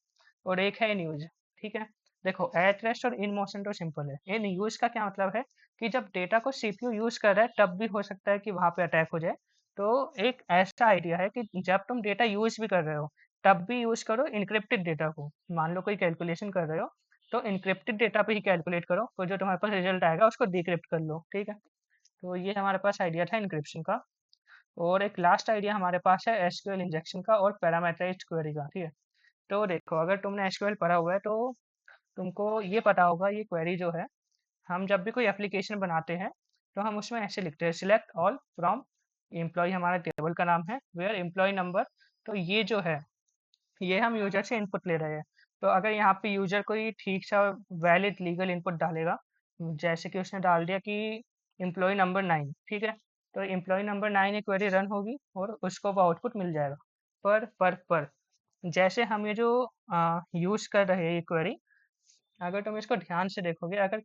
और एक है इन यूज। ठीक है, देखो एट रेस्ट और इन मोशन तो सिंपल है, इन यूज का क्या मतलब है कि जब डेटा को सीपीयू यूज कर रहा है तब भी हो सकता है कि वहां पे अटैक हो जाए। तो एक ऐसा आइडिया है कि जब तुम डेटा यूज भी कर रहे हो तब भी यूज करो इनक्रिप्टेड डेटा को। मान लो कोई कैलकुलेशन कर रहे हो तो इनक्रिप्टेड डेटा पे ही कैलकुलेट करो, तो जो तुम्हारे पास रिजल्ट आएगा उसको डिक्रिप्ट कर लो। ठीक है, तो ये हमारे पास आइडिया था इनक्रिप्शन का। और एक लास्ट आइडिया हमारे पास है एसक्यूएल इंजेक्शन का और पैरामीटराइज्ड क्वेरी का। ठीक है, तो देखो अगर तुमने एसक्यूएल पढ़ा हुआ है तो तुमको ये पता होगा ये क्वेरी जो है, हम जब भी कोई एप्लीकेशन बनाते हैं तो हम उसमें ऐसे लिखते हैं सिलेक्ट ऑल फ्रॉम एम्प्लॉय, हमारा टेबल का नाम है, वेयर एम्प्लॉय नंबर। तो ये जो है ये हम यूजर से इनपुट ले रहे हैं। तो अगर यहाँ पे यूजर कोई ठीक सा वैलिड लीगल इनपुट डालेगा, जैसे कि उसने डाल दिया कि एम्प्लॉय नंबर 9, ठीक है, तो एम्प्लॉय नंबर 9 एक क्वेरी रन होगी और उसको वो आउटपुट मिल जाएगा। पर जैसे हम ये जो यूज कर रहे हैं ये क्वेरी, अगर तुम इसको ध्यान से देखोगे, अगर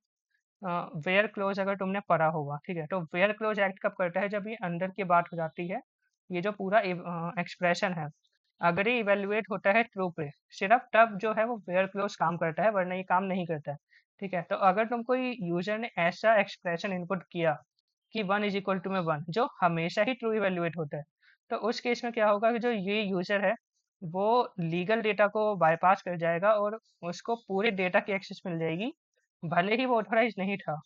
वेयर क्लोज अगर तुमने पढ़ा होगा, ठीक है, तो वेयर क्लोज एक्ट कब करता है, जब ये अंदर की बात हो जाती है, ये जो पूरा एक्सप्रेशन है अगर ये इवेल्युएट होता है ट्रू पे, सिर्फ तब जो है वो वेयर क्लोज काम करता है, वरना ये काम नहीं करता है। ठीक है, तो अगर तुम कोई यूजर ने ऐसा एक्सप्रेशन इनपुट किया कि 1 = में 1 जो हमेशा ही ट्रू इवेल्युएट होता है, तो उस केस में क्या होगा कि जो ये यूजर है वो लीगल डेटा को बाईपास कर जाएगा और उसको पूरे डेटा की एक्सेस मिल जाएगी, भले ही वो ऑथराइज नहीं था,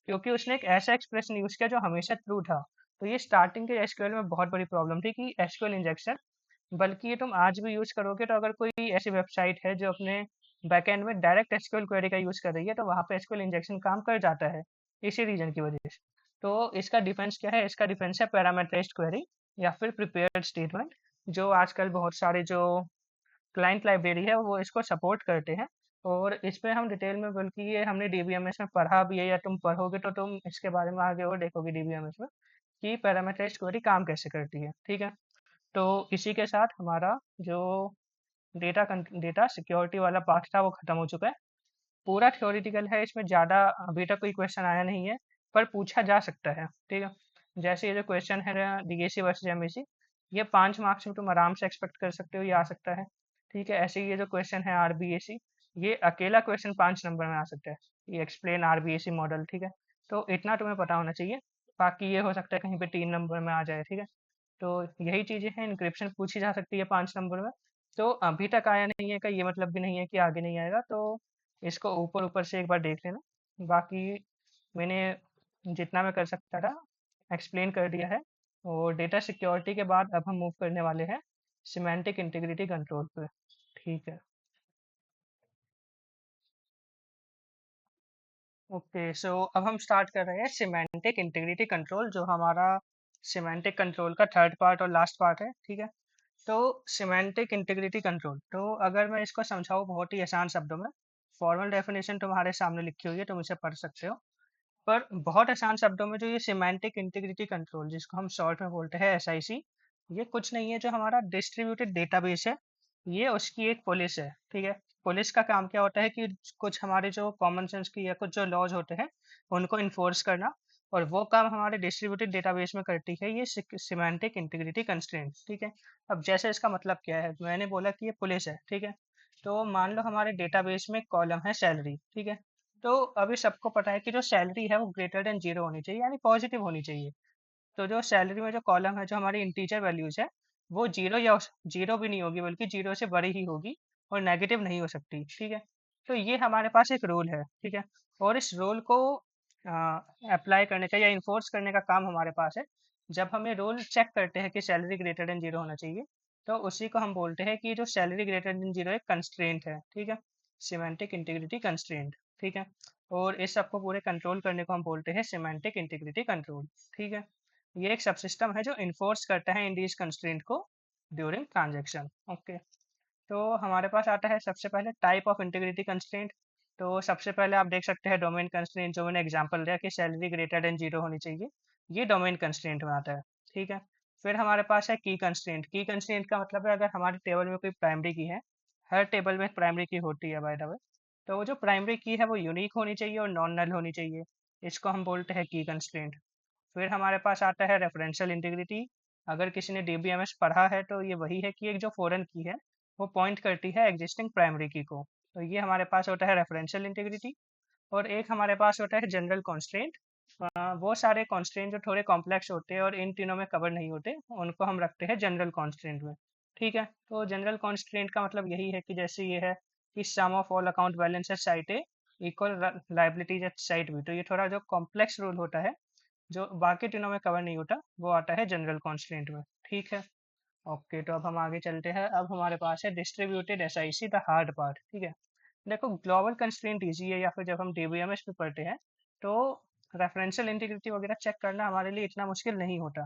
क्योंकि उसने एक ऐसा एक्सप्रेशन यूज किया जो हमेशा ट्रू था। तो ये स्टार्टिंग के एसक्यूएल में बहुत बड़ी प्रॉब्लम थी कि एसक्यूएल इंजेक्शन, बल्कि ये तुम आज भी यूज करोगे तो अगर कोई ऐसी वेबसाइट है जो अपने बैकएंड में डायरेक्ट एसक्यूएल क्वेरी का यूज कर रही है तो वहाँ पे एसक्यूएल इंजेक्शन काम कर जाता है, इसी रीजन की वजह से। तो इसका डिफेंस क्या है, इसका डिफेंस है पैरामीटराइज्ड क्वेरी या फिर प्रिपेयर्ड स्टेटमेंट, जो आजकल बहुत सारे जो क्लाइंट लाइब्रेरी है वो इसको सपोर्ट करते हैं। और इस पे हम डिटेल में, बल्कि ये हमने डीबीएमएस में पढ़ा भी है, या तुम पढ़ोगे तो तुम इसके बारे में आगे और देखोगे डीबीएमएस में कि पैरामीटराइज्ड क्वेरी काम कैसे करती है। ठीक है, तो इसी के साथ हमारा जो डेटा सिक्योरिटी वाला पार्ट था वो खत्म हो चुका है। पूरा थ्योरेटिकल है, इसमें ज़्यादा अभी तक कोई क्वेश्चन आया नहीं है, पर पूछा जा सकता है। ठीक है, जैसे ये जो क्वेश्चन है डीएसी वर्सेस एमएसी, ये 5 मार्क्स में तुम आराम से एक्सपेक्ट कर सकते हो, ये आ सकता है। ठीक है, ऐसे ही ये जो क्वेश्चन है आरबीएसी, ये अकेला क्वेश्चन 5 नंबर में आ सकता है, ये एक्सप्लेन आरबीएसी मॉडल। ठीक है, तो इतना तुम्हें पता होना चाहिए। बाकी ये हो सकता है कहीं पे 3 नंबर में आ जाए। ठीक है, तो यही चीज़ें हैं, इंक्रिप्शन पूछी जा सकती है 5 नंबर में। तो अभी तक आया नहीं है का ये मतलब भी नहीं है कि आगे नहीं आएगा, तो इसको ऊपर ऊपर से एक बार देख लेना। बाकी मैंने जितना मैं कर सकता था एक्सप्लेन कर दिया है। और डेटा सिक्योरिटी के बाद अब हम मूव करने वाले हैं सिमेंटिक इंटीग्रिटी कंट्रोल पे। ठीक है, ओके, सो अब हम स्टार्ट कर रहे हैं सिमेंटिक इंटीग्रिटी कंट्रोल, जो हमारा सिमेंटिक कंट्रोल का थर्ड पार्ट और लास्ट पार्ट है। ठीक है, तो सिमेंटिक इंटीग्रिटी कंट्रोल, तो अगर मैं इसको समझाऊँ बहुत ही आसान शब्दों में, फॉर्मल डेफिनेशन तुम्हारे सामने लिखी हुई है, तुम इसे पढ़ सकते हो। पर बहुत आसान शब्दों में, जो ये सिमेंटिक इंटीग्रिटी कंट्रोल, जिसको हम शॉर्ट में बोलते हैं एसआईसी, ये कुछ नहीं है, जो हमारा डिस्ट्रीब्यूटेड डेटाबेस है, ये उसकी एक पुलिस है। ठीक है, पुलिस का काम क्या होता है कि कुछ हमारे जो कॉमन सेंस की या कुछ जो लॉज होते हैं उनको इन्फोर्स करना, और वो काम हमारे डिस्ट्रीब्यूटेड डेटाबेस में करती है ये सिमेंटिक इंटीग्रिटी कंस्ट्रेंट। ठीक है, अब जैसे इसका मतलब क्या है, मैंने बोला कि ये पुलिस है। ठीक है, तो मान लो हमारे डेटाबेस में कॉलम है सैलरी। ठीक है, तो अभी सबको पता है कि जो सैलरी है वो ग्रेटर देन जीरो होनी चाहिए, यानी पॉजिटिव होनी चाहिए। तो जो सैलरी में जो कॉलम है, जो हमारी इंटीजर वैल्यूज है, वो जीरो या जीरो भी नहीं होगी, बल्कि जीरो से बड़ी ही होगी, और नेगेटिव नहीं हो सकती। ठीक है, तो ये हमारे पास एक रूल है। ठीक है, और इस रूल को अप्लाई करने का या इन्फोर्स करने का काम हमारे पास है। जब हम ये रूल चेक करते हैं कि सैलरी ग्रेटर देन जीरो होना चाहिए, तो उसी को हम बोलते हैं कि जो सैलरी ग्रेटर देन जीरो एक कंस्ट्रेंट है। ठीक है, सिमेंटिक इंटीग्रिटी कंस्ट्रेंट। ठीक है, और इस सबको पूरे कंट्रोल करने को हम बोलते हैं सिमेंटिक इंटीग्रिटी कंट्रोल। ठीक है, ये एक सबसिस्टम है जो इन्फोर्स करता है इंडीज कंस्ट्रेंट को ड्यूरिंग ट्रांजैक्शन। ओके, तो हमारे पास आता है सबसे पहले टाइप ऑफ इंटीग्रिटी कंस्ट्रेंट। तो सबसे पहले आप देख सकते हैं डोमेन कंस्ट्रेंट, जो मैंने एग्जांपल दिया कि सैलरी ग्रेटर देन जीरो होनी चाहिए, ये डोमेन कंस्ट्रेंट में आता है। ठीक है, फिर हमारे पास है की कंस्ट्रेंट। की कंस्ट्रेंट का मतलब है, अगर हमारे टेबल में कोई प्राइमरी की है, हर टेबल में प्राइमरी की होती है बाय द वे, तो वो जो प्राइमरी की है वो यूनिक होनी चाहिए और नॉन नल होनी चाहिए। इसको हम बोलते हैं की कंस्ट्रेंट। फिर हमारे पास आता है रेफरेंशियल इंटीग्रिटी। अगर किसी ने डीबीएमएस पढ़ा है तो ये वही है कि एक जो फॉरेन की है वो पॉइंट करती है एग्जिस्टिंग प्राइमरी की को, तो ये हमारे पास होता है रेफरेंशियल इंटीग्रिटी। और एक हमारे पास होता है जनरल कॉन्स्ट्रेंट। वो सारे कॉन्स्ट्रेंट जो थोड़े कॉम्प्लेक्स होते हैं और इन तीनों में कवर नहीं होते, उनको हम रखते हैं जनरल कॉन्स्ट्रेंट में। ठीक है, तो जनरल कॉन्स्ट्रेंट का मतलब यही है कि जैसे ये है कि sum of all account balance at site A equal liabilities at site B, तो ये थोड़ा जो कॉम्प्लेक्स रूल होता है, जो बाकी तीनों में कवर नहीं होता, वो आता है जनरल कॉन्स्टेंट में। ठीक है, ओके, तो अब हम आगे चलते हैं। अब हमारे पास है distributed SIC, the hard part. ठीक है, देखो ग्लोबल कंस्ट्रेंट ईजी है, या फिर जब हम डीबीएमएस पे पढ़ते हैं तो रेफरेंशियल इंटीग्रिटी वगैरह चेक करना हमारे लिए इतना मुश्किल नहीं होता।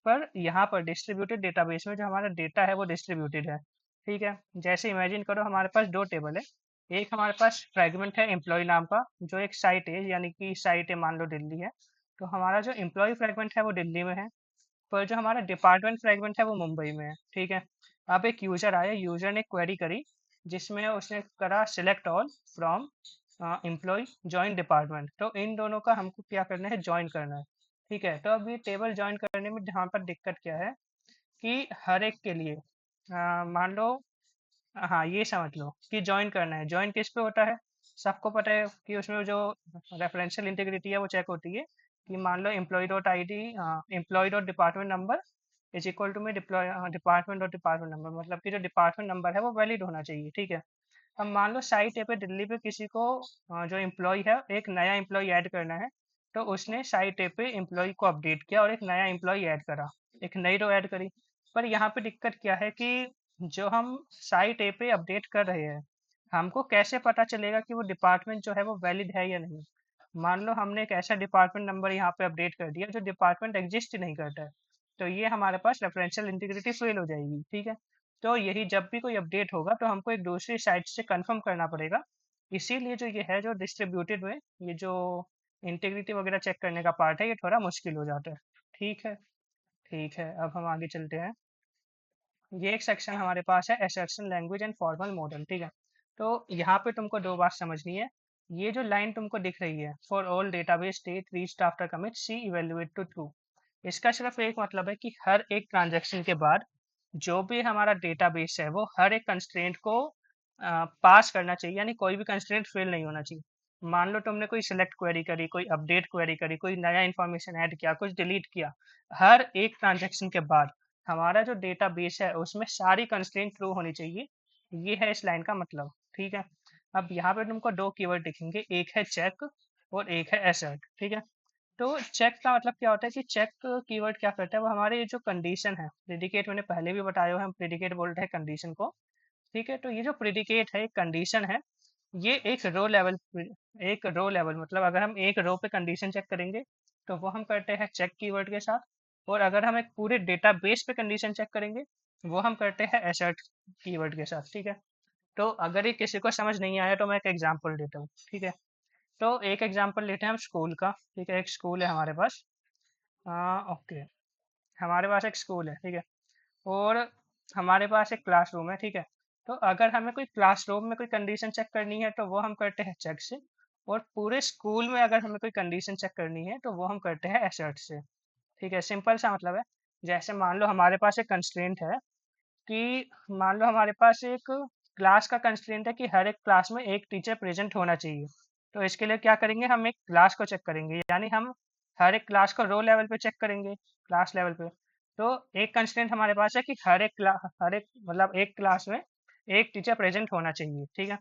पर यहाँ पर डिस्ट्रीब्यूटेड डेटाबेस में जो हमारा डेटा है वो डिस्ट्रीब्यूटेड है। ठीक है, जैसे इमेजिन करो हमारे पास दो टेबल है। एक हमारे पास फ्रेगमेंट है एम्प्लॉय नाम का, जो एक साइट है, यानी कि साइट है मान लो दिल्ली है, तो हमारा जो एम्प्लॉय फ्रेगमेंट है वो दिल्ली में है, पर जो हमारा डिपार्टमेंट फ्रेगमेंट है वो मुंबई में है। ठीक है, अब एक यूजर आया, यूजर ने क्वेरी करी, जिसमें उसने करा select all from employ join department, तो इन दोनों का हमको क्या करना है, ज्वाइन करना है। ठीक है, तो अब ये टेबल ज्वाइन करने में यहाँ पर दिक्कत क्या है कि हर एक के लिए मान लो, हाँ ये समझ लो कि ज्वाइन करना है, ज्वाइन किस पे होता है, सबको पता है कि उसमें जो रेफरेंशियल इंटीग्रिटी है वो चेक होती है कि मान लो employee dot I D, employee dot department number is equal to में डिपार्टमेंट डॉट डिपार्टमेंट नंबर, मतलब कि जो डिपार्टमेंट नंबर है वो वैलिड होना चाहिए। ठीक है, अब मान लो साइट ए पे दिल्ली पे किसी को जो एम्प्लॉय है, एक नया एम्प्लॉय ऐड करना है, तो उसने साइट ए पे एम्प्लॉय को अपडेट किया और एक नया एम्प्लॉय ऐड करा, एक नई रो ऐड करी। पर यहाँ पे दिक्कत क्या है कि जो हम साइट ए पे अपडेट कर रहे हैं, हमको कैसे पता चलेगा कि वो डिपार्टमेंट जो है वो वैलिड है या नहीं। मान लो हमने एक ऐसा डिपार्टमेंट नंबर यहाँ पे अपडेट कर दिया जो डिपार्टमेंट एग्जिस्ट ही नहीं करता है, तो ये हमारे पास रेफरेंशियल इंटीग्रिटी फेल हो जाएगी। ठीक है, तो यही जब भी कोई अपडेट होगा तो हमको एक दूसरी साइट से कंफर्म करना पड़ेगा इसीलिए जो ये है जो डिस्ट्रीब्यूटेड में ये जो इंटीग्रिटी वगैरह चेक करने का पार्ट है ये थोड़ा मुश्किल हो जाता है। ठीक है, ठीक है, अब हम आगे चलते हैं। ये एक सेक्शन हमारे पास है assertion language and formal model. ठीक है, तो यहाँ पे तुमको दो बात समझनी है। ये जो लाइन तुमको दिख रही है, for all database state reached after commit C evaluate to true, इसका सिर्फ एक मतलब है कि हर एक ट्रांजैक्शन के बाद जो भी हमारा डेटाबेस है वो हर एक कंस्ट्रेंट को पास करना चाहिए, यानी कोई भी कंस्ट्रेंट फेल नहीं होना चाहिए। मान लो तुमने कोई सिलेक्ट क्वेरी करी, कोई अपडेट क्वेरी करी, कोई नया इन्फॉर्मेशन ऐड किया, कुछ डिलीट किया, हर एक ट्रांजैक्शन के बाद हमारा जो डेटाबेस है उसमें सारी कंस्ट्रेंट ट्रू होनी चाहिए। ये है इस लाइन का मतलब। ठीक है, अब यहाँ पे तुमको दो कीवर्ड दिखेंगे, एक है चेक और एक है एसर्ट। ठीक है, तो चेक का मतलब क्या होता है कि चेक कीवर्ड क्या करता है, वो हमारे जो कंडीशन है, प्रेडिकेट मैंने पहले भी बताया हुआ है, हम प्रेडिकेट बोलते हैं कंडीशन को। ठीक है, तो ये जो प्रेडिकेट है, कंडीशन है, ये एक रो लेवल मतलब अगर हम एक रो पे कंडीशन चेक करेंगे तो वो हम करते हैं चेक कीवर्ड के साथ, और अगर हम एक पूरे डेटाबेस पे कंडीशन चेक करेंगे वो हम करते हैं एसर्ट कीवर्ड के साथ। ठीक है, तो अगर ये किसी को समझ नहीं आया तो मैं एक एग्जांपल देता हूँ। ठीक है, तो एक एग्जांपल लेते हैं हम स्कूल का। ठीक है, एक स्कूल है हमारे पास। ओके, हमारे पास एक स्कूल है। ठीक है, और हमारे पास एक क्लासरूम है। ठीक है, तो अगर हमें कोई क्लासरूम में कोई कंडीशन चेक करनी है तो वो हम करते हैं चेक से, और पूरे स्कूल में अगर हमें कोई कंडीशन चेक करनी है तो वो हम करते हैं एसर्ट से। ठीक है, सिंपल सा मतलब है। जैसे मान लो हमारे पास एक कंस्ट्रेंट है कि मान लो हमारे पास एक क्लास का कंस्ट्रेंट है कि हर एक क्लास में एक टीचर प्रेजेंट होना चाहिए। तो इसके लिए क्या करेंगे, हम एक क्लास को चेक करेंगे, यानी हम हर एक क्लास को रो लेवल पे चेक करेंगे, क्लास लेवल पे। तो एक कंस्ट्रेंट हमारे पास है कि हर एक मतलब एक क्लास में एक टीचर प्रेजेंट होना चाहिए। ठीक है,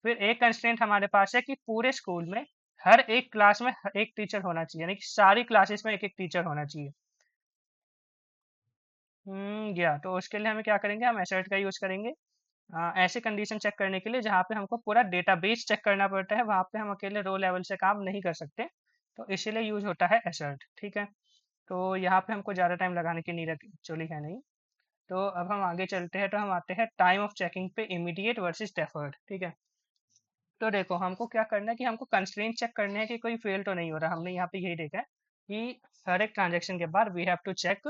फिर एक कंस्ट्रेंट हमारे पास है कि पूरे स्कूल में हर एक क्लास में एक टीचर होना चाहिए, यानी कि सारी क्लासेस में एक एक टीचर होना चाहिए। या तो उसके लिए हमें क्या करेंगे, हम एसर्ट का यूज करेंगे। ऐसे कंडीशन चेक करने के लिए जहाँ पे हमको पूरा डेटाबेस चेक करना पड़ता है, वहाँ पे हम अकेले रो लेवल से काम नहीं कर सकते, तो इसीलिए यूज होता है एसर्ट। ठीक है, तो यहाँ पे हमको ज़्यादा टाइम लगाने की नीड एक्चुअली है नहीं। तो अब हम आगे चलते हैं, तो हम आते हैं टाइम ऑफ चेकिंग पे, इमीडिएट वर्सेस डेफर्ड। ठीक है, तो देखो हमको क्या करना है कि हमको कंस्ट्रेंट चेक करने हैं कि कोई फेल तो नहीं हो रहा। हमने यहाँ पे यही देखा है कि हर एक ट्रांजेक्शन के बाद वी हैव टू चेक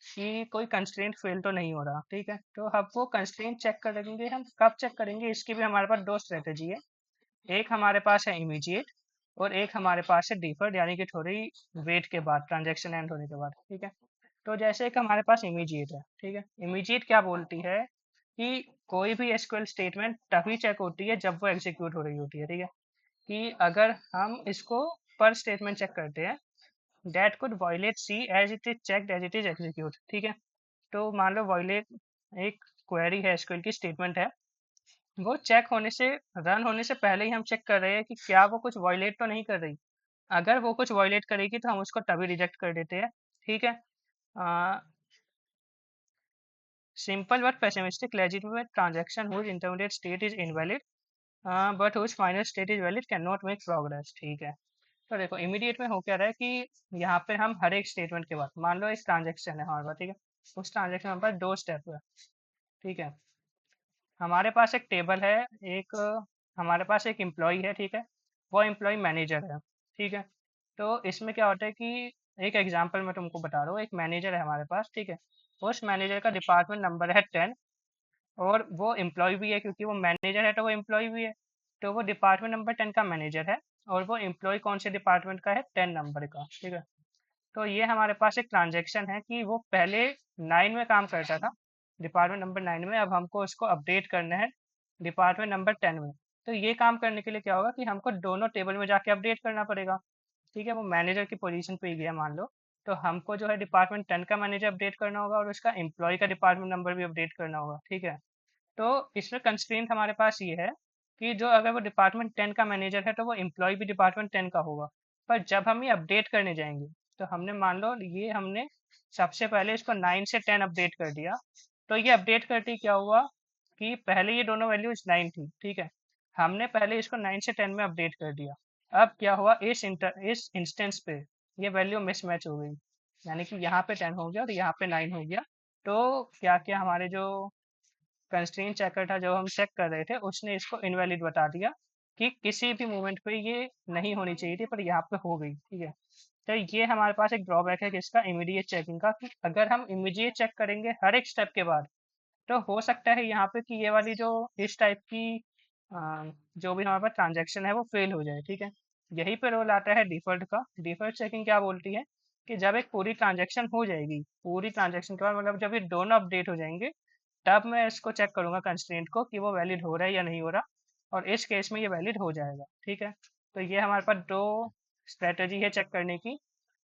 कि कोई कंस्ट्रेंट फेल तो नहीं हो रहा। ठीक है, तो अब वो कंस्ट्रेंट चेक करेंगे, हम कब चेक करेंगे, इसकी भी हमारे पास दो स्ट्रेटेजी है। एक हमारे पास है इमीडिएट और एक हमारे पास है डिफर्ड, यानी कि थोड़ी वेट के बाद, ट्रांजेक्शन एंड होने के बाद। ठीक है, तो जैसे एक हमारे पास इमीडिएट है। ठीक है, इमीडिएट क्या बोलती है कि कोई भी एसक्यूएल स्टेटमेंट तभी चेक होती है जब वो एग्जीक्यूट हो रही होती है। ठीक है, कि अगर हम इसको पर स्टेटमेंट चेक करते हैं, that could violate C as it is checked as it is execute. ठीक है, तो मान लो वायलेट एक क्वेरी है, एसक्यूएल की स्टेटमेंट है, वो चेक होने से, रन होने से पहले ही हम चेक कर रहे हैं कि क्या वो कुछ वायलेट तो नहीं कर रही। अगर वो कुछ वायलेट करेगी तो हम उसको तभी रिजेक्ट कर देते हैं। ठीक है, simple but pessimistic legitimate transaction whose intermediate state is invalid but whose final state is valid cannot make progress। ठीक है, तो देखो इमीडिएट में हो क्या रहा है कि यहाँ पे हम हर एक स्टेटमेंट के बाद, मान लो एक ट्रांजेक्शन है हमारे पास। ठीक है, उस ट्रांजेक्शन में हमारे पास दो स्टेप है। ठीक है, हमारे पास एक टेबल है, एक हमारे पास एक एम्प्लॉय है। ठीक है, वो एम्प्लॉय मैनेजर है। ठीक है, तो इसमें क्या होता है कि एक एग्जांपल मैं तुमको बता रहा हूँ, एक मैनेजर है हमारे पास। ठीक है, उस मैनेजर का डिपार्टमेंट नंबर है 10, और वो एम्प्लॉय भी है, क्योंकि वो मैनेजर है तो वो एम्प्लॉय भी है, तो वो डिपार्टमेंट नंबर 10 का मैनेजर है, और वो एम्प्लॉय कौन से डिपार्टमेंट का है, 10 नंबर का। ठीक है, तो ये हमारे पास एक ट्रांजेक्शन है कि वो पहले 9 में काम करता था, डिपार्टमेंट नंबर 9 में, अब हमको उसको अपडेट करना है डिपार्टमेंट नंबर 10 में। तो ये काम करने के लिए क्या होगा कि हमको दोनों टेबल में जाके अपडेट करना पड़ेगा। ठीक है, वो मैनेजर की पोजीशन पे ही गया मान लो, तो हमको जो है डिपार्टमेंट 10 का मैनेजर अपडेट करना होगा और उसका एम्प्लॉय का डिपार्टमेंट नंबर भी अपडेट करना होगा। ठीक है, तो इसमें कंस्ट्रेंट हमारे पास ये है कि जो अगर वो डिपार्टमेंट 10 का मैनेजर है तो वो एम्प्लॉय भी डिपार्टमेंट 10 का होगा। पर जब हम ये अपडेट करने जाएंगे, तो हमने मान लो ये हमने सबसे पहले इसको 9 से 10 अपडेट कर दिया, तो ये अपडेट करते क्या हुआ कि पहले ये दोनों वैल्यूज 9 थी। ठीक है, हमने पहले इसको 9 से 10 में अपडेट कर दिया। अब क्या हुआ, इस इंस्टेंस पे ये वैल्यू मिसमैच हो गई, यानी कि यहाँ पे 10 हो गया और यहाँ पे 9 हो गया। तो क्या क्या हमारे जो कंस्ट्रेंट चेकर था जो हम चेक कर रहे थे, उसने इसको इनवैलिड बता दिया, कि किसी भी मोमेंट पे ये नहीं होनी चाहिए थी पर यहाँ पे हो गई, ठीक है। तो ये हमारे पास एक ड्रॉबैक है किसका, इमीडिएट चेकिंग का, कि अगर हम इमीडिएट चेक करेंगे हर एक स्टेप के बाद, तो हो सकता है यहाँ पे कि ये वाली जो इस टाइप की जो भी हमारे पास ट्रांजैक्शन है वो फेल हो जाए, ठीक है। यही पे रोल आता है डिफर्ड का। डिफर्ड चेकिंग क्या बोलती है कि जब एक पूरी ट्रांजैक्शन हो जाएगी, पूरी ट्रांजैक्शन के बाद मतलब जब ये दोनों अपडेट हो जाएंगे, तब मैं इसको चेक करूंगा कंस्ट्रेंट को कि वो वैलिड हो रहा है या नहीं हो रहा, और इस केस में ये वैलिड हो जाएगा, ठीक है। तो ये हमारे पास दो स्ट्रेटजी है चेक करने की,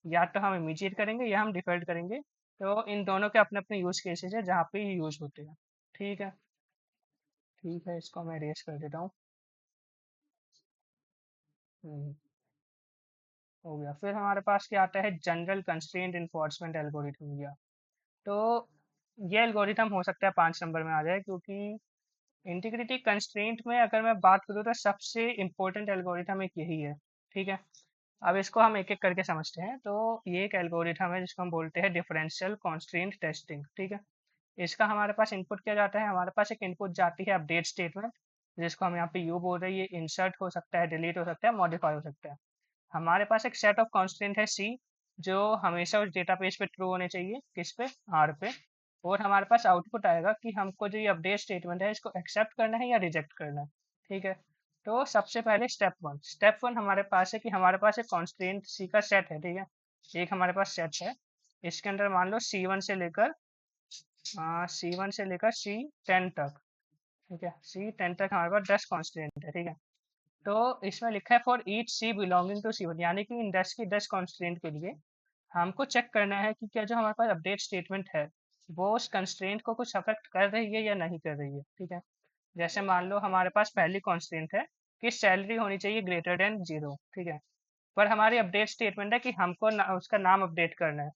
या तो हम इमीडिएट करेंगे या हम डिफर्ड करेंगे। तो इन दोनों के अपने अपने यूज केसेस है जहाँ पे ये यूज होते हैं, ठीक है। ठीक है, इसको मैं रेस कर देता हूँ। हम्म, हो गया। फिर हमारे पास क्या आता है, जनरल कंस्ट्रेंट इन्फोर्समेंट एल्गोरिथम गया। तो ये एल्गोरिथम हो सकता है 5 नंबर में आ जाए, क्योंकि इंटीग्रिटी कंस्ट्रेंट में अगर मैं बात करूँ तो सबसे इम्पोर्टेंट एल्गोरिथम एक यही है, ठीक है। अब इसको हम एक एक करके समझते हैं। तो ये एक एल्गोरिथम है जिसको हम बोलते हैं डिफरेंशियल कॉन्स्ट्रेंट टेस्टिंग, ठीक है। इसका हमारे पास इनपुट क्या जाता है, हमारे पास एक इनपुट जाती है अपडेट स्टेटमेंट, जिसको हम यहाँ पे यू बोल रहे हैं। ये इंसर्ट हो सकता है, डिलीट हो सकता है, मॉडिफाई हो सकता है। हमारे पास एक सेट ऑफ कॉन्स्टेंट है सी, जो हमेशा उस डेटाबेस पे ट्रू होने चाहिए, किस पे, आर पे। और हमारे पास आउटपुट आएगा कि हमको जो ये अपडेट स्टेटमेंट है इसको एक्सेप्ट करना है या रिजेक्ट करना है, ठीक है। तो सबसे पहले स्टेप वन हमारे पास है कि हमारे पास एक कॉन्स्टेंट सी का सेट है, ठीक है। एक हमारे पास सेट है, इसके अंदर मान लो C1 से लेकर C10 तक, ठीक है। C10 तक हमारे पास 10 कॉन्स्टेंट है, ठीक है। तो इसमें लिखा है for each C belonging to C1, यानी कि इन 10 की 10 कॉन्स्टेंट के लिए हमको चेक करना है कि क्या जो हमारे पास अपडेट स्टेटमेंट है वो उस कंस्ट्रेंट को कुछ अफेक्ट कर रही है या नहीं कर रही है, ठीक है। जैसे मान लो हमारे पास पहली कॉन्स्टेंट है कि सैलरी होनी चाहिए ग्रेटर देन 0, ठीक है। पर हमारी अपडेट स्टेटमेंट है कि हमको उसका नाम अपडेट करना है।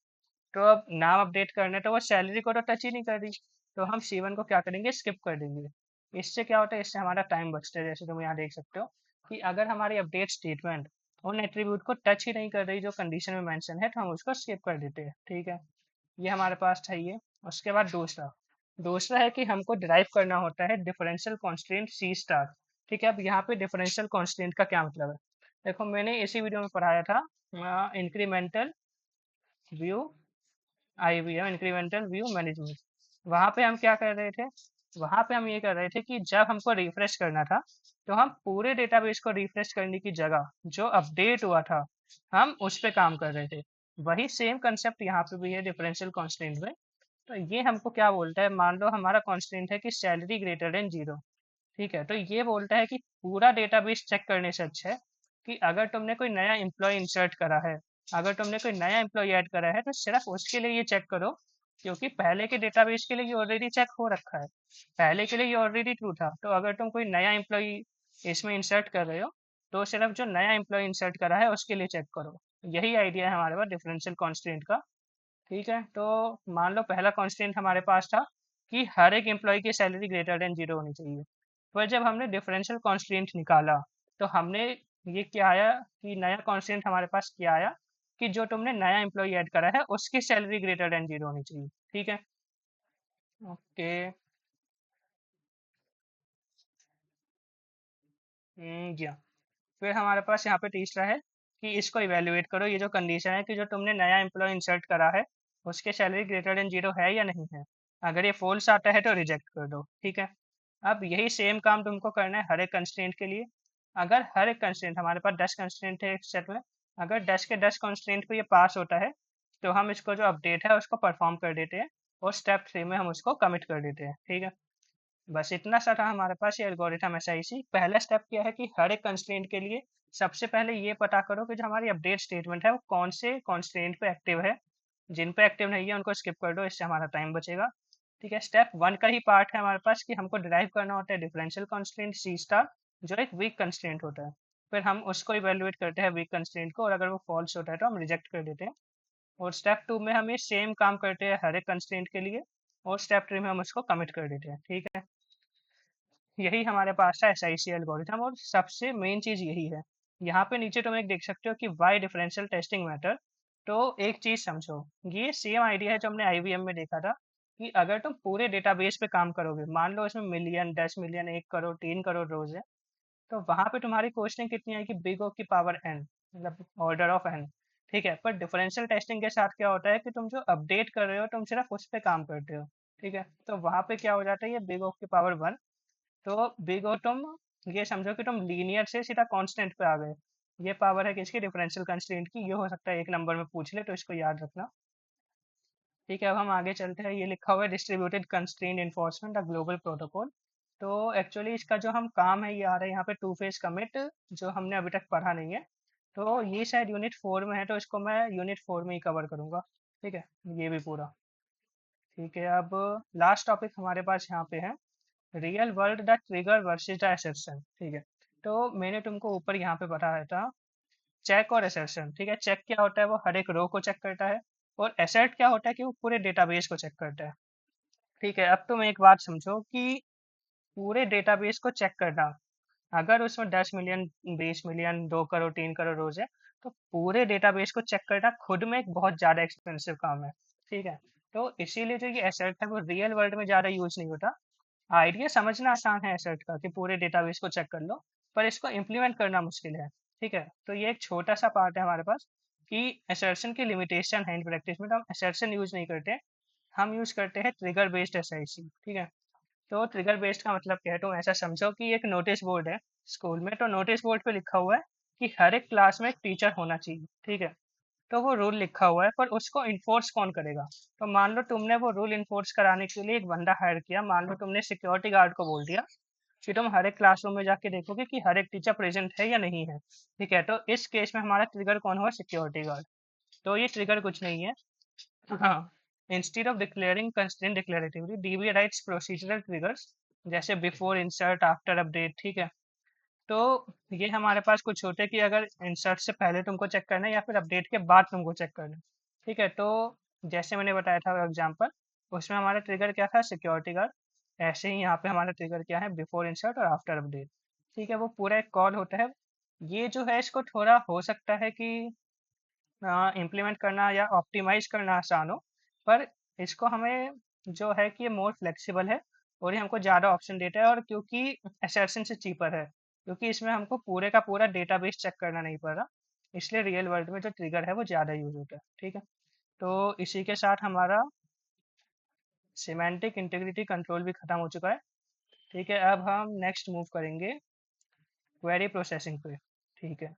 तो अब नाम अपडेट करना है तो वो सैलरी को तो टच ही नहीं कर रही, तो हम C1 को क्या करेंगे, स्किप कर देंगे। इससे क्या होता है, इससे हमारा टाइम बचता है। जैसे तुम यहाँ देख सकते हो कि अगर हमारी अपडेट स्टेटमेंट उन एट्रीब्यूट को टच ही नहीं कर रही जो कंडीशन में मेंशन है, तो हम उसको स्किप कर देते हैं, ठीक है। ये हमारे पास चाहिए। उसके बाद दूसरा दूसरा है कि हमको डिराइव करना होता है डिफरेंशियल कॉन्स्टेंट सी स्टार, ठीक है। अब यहाँ पे डिफरेंशियल कॉन्स्टेंट का क्या मतलब है, देखो मैंने इसी वीडियो में पढ़ाया था incremental view IVM, incremental view management. वहाँ पे हम क्या कर रहे थे, वहाँ पे हम ये कर रहे थे कि जब हमको रिफ्रेश करना था, तो हम पूरे डेटाबेस को रिफ्रेश करने की जगह जो अपडेट हुआ था हम उस पे काम कर रहे थे। वही सेम कंसेप्ट यहाँ पे भी है डिफरेंशियल कॉन्स्टेंट में। तो ये हमको क्या बोलता है, मान लो हमारा कॉन्स्टेंट है कि सैलरी ग्रेटर देन 0, ठीक है। तो ये बोलता है कि पूरा डेटाबेस चेक करने से अच्छा है कि अगर तुमने कोई नया एम्प्लॉय इंसर्ट करा है, अगर तुमने कोई नया एम्प्लॉय ऐड करा है, तो सिर्फ उसके लिए ये चेक करो, क्योंकि पहले के डेटाबेस के लिए ये ऑलरेडी चेक हो रखा है, पहले के लिए ये ऑलरेडी ट्रू था। तो अगर तुम कोई नया एम्प्लॉय इसमें इंसर्ट कर रहे हो, तो सिर्फ जो नया एम्प्लॉय इंसर्ट करा है उसके लिए चेक करो। यही आइडिया है हमारे पास डिफरेंशियल कॉन्स्टेंट का, ठीक है। तो मान लो पहला कांस्टेंट हमारे पास था कि हर एक एम्प्लॉय की सैलरी ग्रेटर देन 0 होनी चाहिए। पर जब हमने डिफरेंशियल कांस्टेंट निकाला, तो हमने ये क्या आया कि नया कांस्टेंट हमारे पास क्या आया कि जो तुमने नया एम्प्लॉय ऐड करा है उसकी सैलरी ग्रेटर देन 0 होनी चाहिए, ठीक है। ओके। या फिर हमारे पास यहाँ पे तीसरा है कि इसको इवेल्युएट करो, ये जो कंडीशन है कि जो तुमने नया एम्प्लॉय इंसर्ट करा है उसके सैलरी ग्रेटर देन 0 है या नहीं है। अगर ये फॉल्स आता है तो रिजेक्ट कर दो, ठीक है। अब यही सेम काम तुमको करना है हर एक कंस्ट्रेंट के लिए। अगर हर एक कंस्ट्रेंट, हमारे पास 10 कंस्ट्रेंट है एक सेट में, अगर 10 के 10 कंस्ट्रेंट पे ये पास होता है, तो हम इसको जो अपडेट है उसको परफॉर्म कर देते हैं, और स्टेप 3 में हम उसको कमिट कर देते हैं, ठीक है। बस इतना सा था हमारे पास ये एल्गोरिथम ऐसा इसी। पहला स्टेप क्या है कि हर एक कंस्ट्रेंट के लिए सबसे पहले ये पता करो कि जो हमारी अपडेट स्टेटमेंट है वो कौन से कंस्ट्रेंट पे एक्टिव है। जिन पे एक्टिव नहीं है उनको स्किप कर दो, इससे हमारा टाइम बचेगा, ठीक है। स्टेप 1 का ही पार्ट है हमारे पास कि हमको डिराइव करना होता है डिफरेंशियल कॉन्स्टेंट सी स्टार, जो एक वीक कंस्ट्रेंट होता है। फिर हम उसको इवेलुएट करते हैं वीक कंस्ट्रेंट को, और अगर वो फॉल्स होता है तो हम रिजेक्ट कर देते हैं। और स्टेप 2 में हम ये सेम काम करते हैं हर एक कंस्ट्रेंट के लिए, और स्टेप 3 में हम उसको कमिट कर देते हैं, ठीक है। यही हमारे पास था SIC एल्गोरिथम, और सबसे मेन चीज़ यही है। यहाँ पे नीचे तुम एक देख सकते हो कि वाई डिफरेंशियल टेस्टिंग मैटर। तो एक चीज़ समझो, ये सेम आइडिया है जो हमने IBM में देखा था, कि अगर तुम पूरे डेटाबेस पे काम करोगे, मान लो इसमें मिलियन, 10 मिलियन, 1 करोड़, 3 करोड़ रोज है, तो वहां पे तुम्हारी क्वेश्चन कितनी आएगी, बिग ओ की पावर एन, मतलब ऑर्डर ऑफ एन। ठीक है, पर डिफरेंशियल टेस्टिंग के साथ क्या होता है कि तुम जो अपडेट कर रहे हो तुम सिर्फ उस पे काम करते हो। ठीक है, तो वहां पे क्या हो जाता है, ये बिग ओ की पावर वन। तो बिग ओ तुम ये समझो कि तुम लीनियर से सीधा कांस्टेंट पे आ गए। ये पावर है किसकी, डिफरेंशियल कंस्ट्रेंट की। ये हो सकता है एक नंबर में पूछ ले, तो इसको याद रखना। ठीक है, अब हम आगे चलते हैं। ये लिखा हुआ है distributed constraint enforcement a global protocol. तो एक्चुअली इसका जो हम काम है ये आ रहा है यहाँ पे टू फेज कमिट, जो हमने अभी तक पढ़ा नहीं है। तो ये शायद यूनिट 4 में है, तो इसको मैं यूनिट 4 में ही कवर करूंगा। ठीक है, ये भी पूरा। ठीक है, अब लास्ट टॉपिक हमारे पास यहाँ पे है, real world the trigger versus the assertion. ठीक है, तो मैंने तुमको ऊपर यहाँ पे बताया था चेक और असर्शन। ठीक है, चेक क्या होता है, वो हर एक रो को चेक करता है। और असर्ट क्या होता है कि वो पूरे डेटाबेस को चेक करता है। ठीक है, अब तुम एक बात समझो कि पूरे डेटाबेस को चेक करना, अगर उसमें 10 मिलियन, 20 मिलियन, 2 करोड़, 3 करोड़ रोज है, तो पूरे डेटाबेस को चेक करना खुद में एक बहुत ज्यादा एक्सपेंसिव काम है। ठीक है, तो इसीलिए जो ये एसेट है वो रियल वर्ल्ड में ज्यादा यूज नहीं होता। आइडिया समझना आसान है एसेट का कि पूरे डेटाबेस को चेक कर लो, पर इसको इम्प्लीमेंट करना मुश्किल है। ठीक है, तो ये एक छोटा सा पार्ट है हमारे पास कि असर्शन की लिमिटेशन है इन प्रैक्टिस में। तो हम असर्शन यूज नहीं करते, हम यूज करते हैं ट्रिगर बेस्ड एसआईसी। ठीक है, तो ट्रिगर बेस्ड का मतलब क्या है, तो ऐसा समझो कि एक नोटिस बोर्ड है स्कूल में। तो नोटिस बोर्ड पे लिखा हुआ है कि हर एक क्लास में एक टीचर होना चाहिए। ठीक है, तो वो रूल लिखा हुआ है, पर उसको इन्फोर्स कौन करेगा। तो मान लो तुमने वो रूल इन्फोर्स कराने के लिए एक बंदा हायर किया, मान लो तुमने सिक्योरिटी गार्ड को बोल दिया कि तुम हर एक क्लासरूम में जाके देखोगे कि हर एक टीचर प्रेजेंट है या नहीं है। ठीक है, तो इस केस में हमारा ट्रिगर कौन हुआ, सिक्योरिटी गार्ड। तो ये ट्रिगर कुछ नहीं है। हाँ, instead of declaring constraint declaratively, DB writes procedural triggers, जैसे बिफोर इंसर्ट, आफ्टर अपडेट। ठीक है, तो ये हमारे पास कुछ होते हैं कि अगर इंसर्ट से पहले तुमको चेक करना है या फिर अपडेट के बाद तुमको चेक करना है। ठीक है, तो जैसे मैंने बताया था एग्जांपल, उसमें हमारा ट्रिगर क्या था, सिक्योरिटी गार्ड। ऐसे ही यहाँ पे हमारा ट्रिगर क्या है, बिफोर इंसर्ट और आफ्टर अपडेट। ठीक है, वो पूरा एक कॉल होता है। ये जो है इसको थोड़ा हो सकता है कि इम्प्लीमेंट करना या ऑप्टिमाइज करना आसान हो, पर इसको हमें जो है कि ये मोर फ्लेक्सिबल है और ये हमको ज़्यादा ऑप्शन देता है। और क्योंकि असर्शन से चीपर है, क्योंकि इसमें हमको पूरे का पूरा डेटाबेस चेक करना नहीं पड़ रहा, इसलिए रियल वर्ल्ड में जो ट्रिगर है वो ज़्यादा यूज होता है। ठीक है, तो इसी के साथ हमारा सिमेंटिक इंटीग्रिटी कंट्रोल भी खत्म हो चुका है। ठीक है, अब हम नेक्स्ट मूव करेंगे क्वेरी प्रोसेसिंग पे। ठीक है।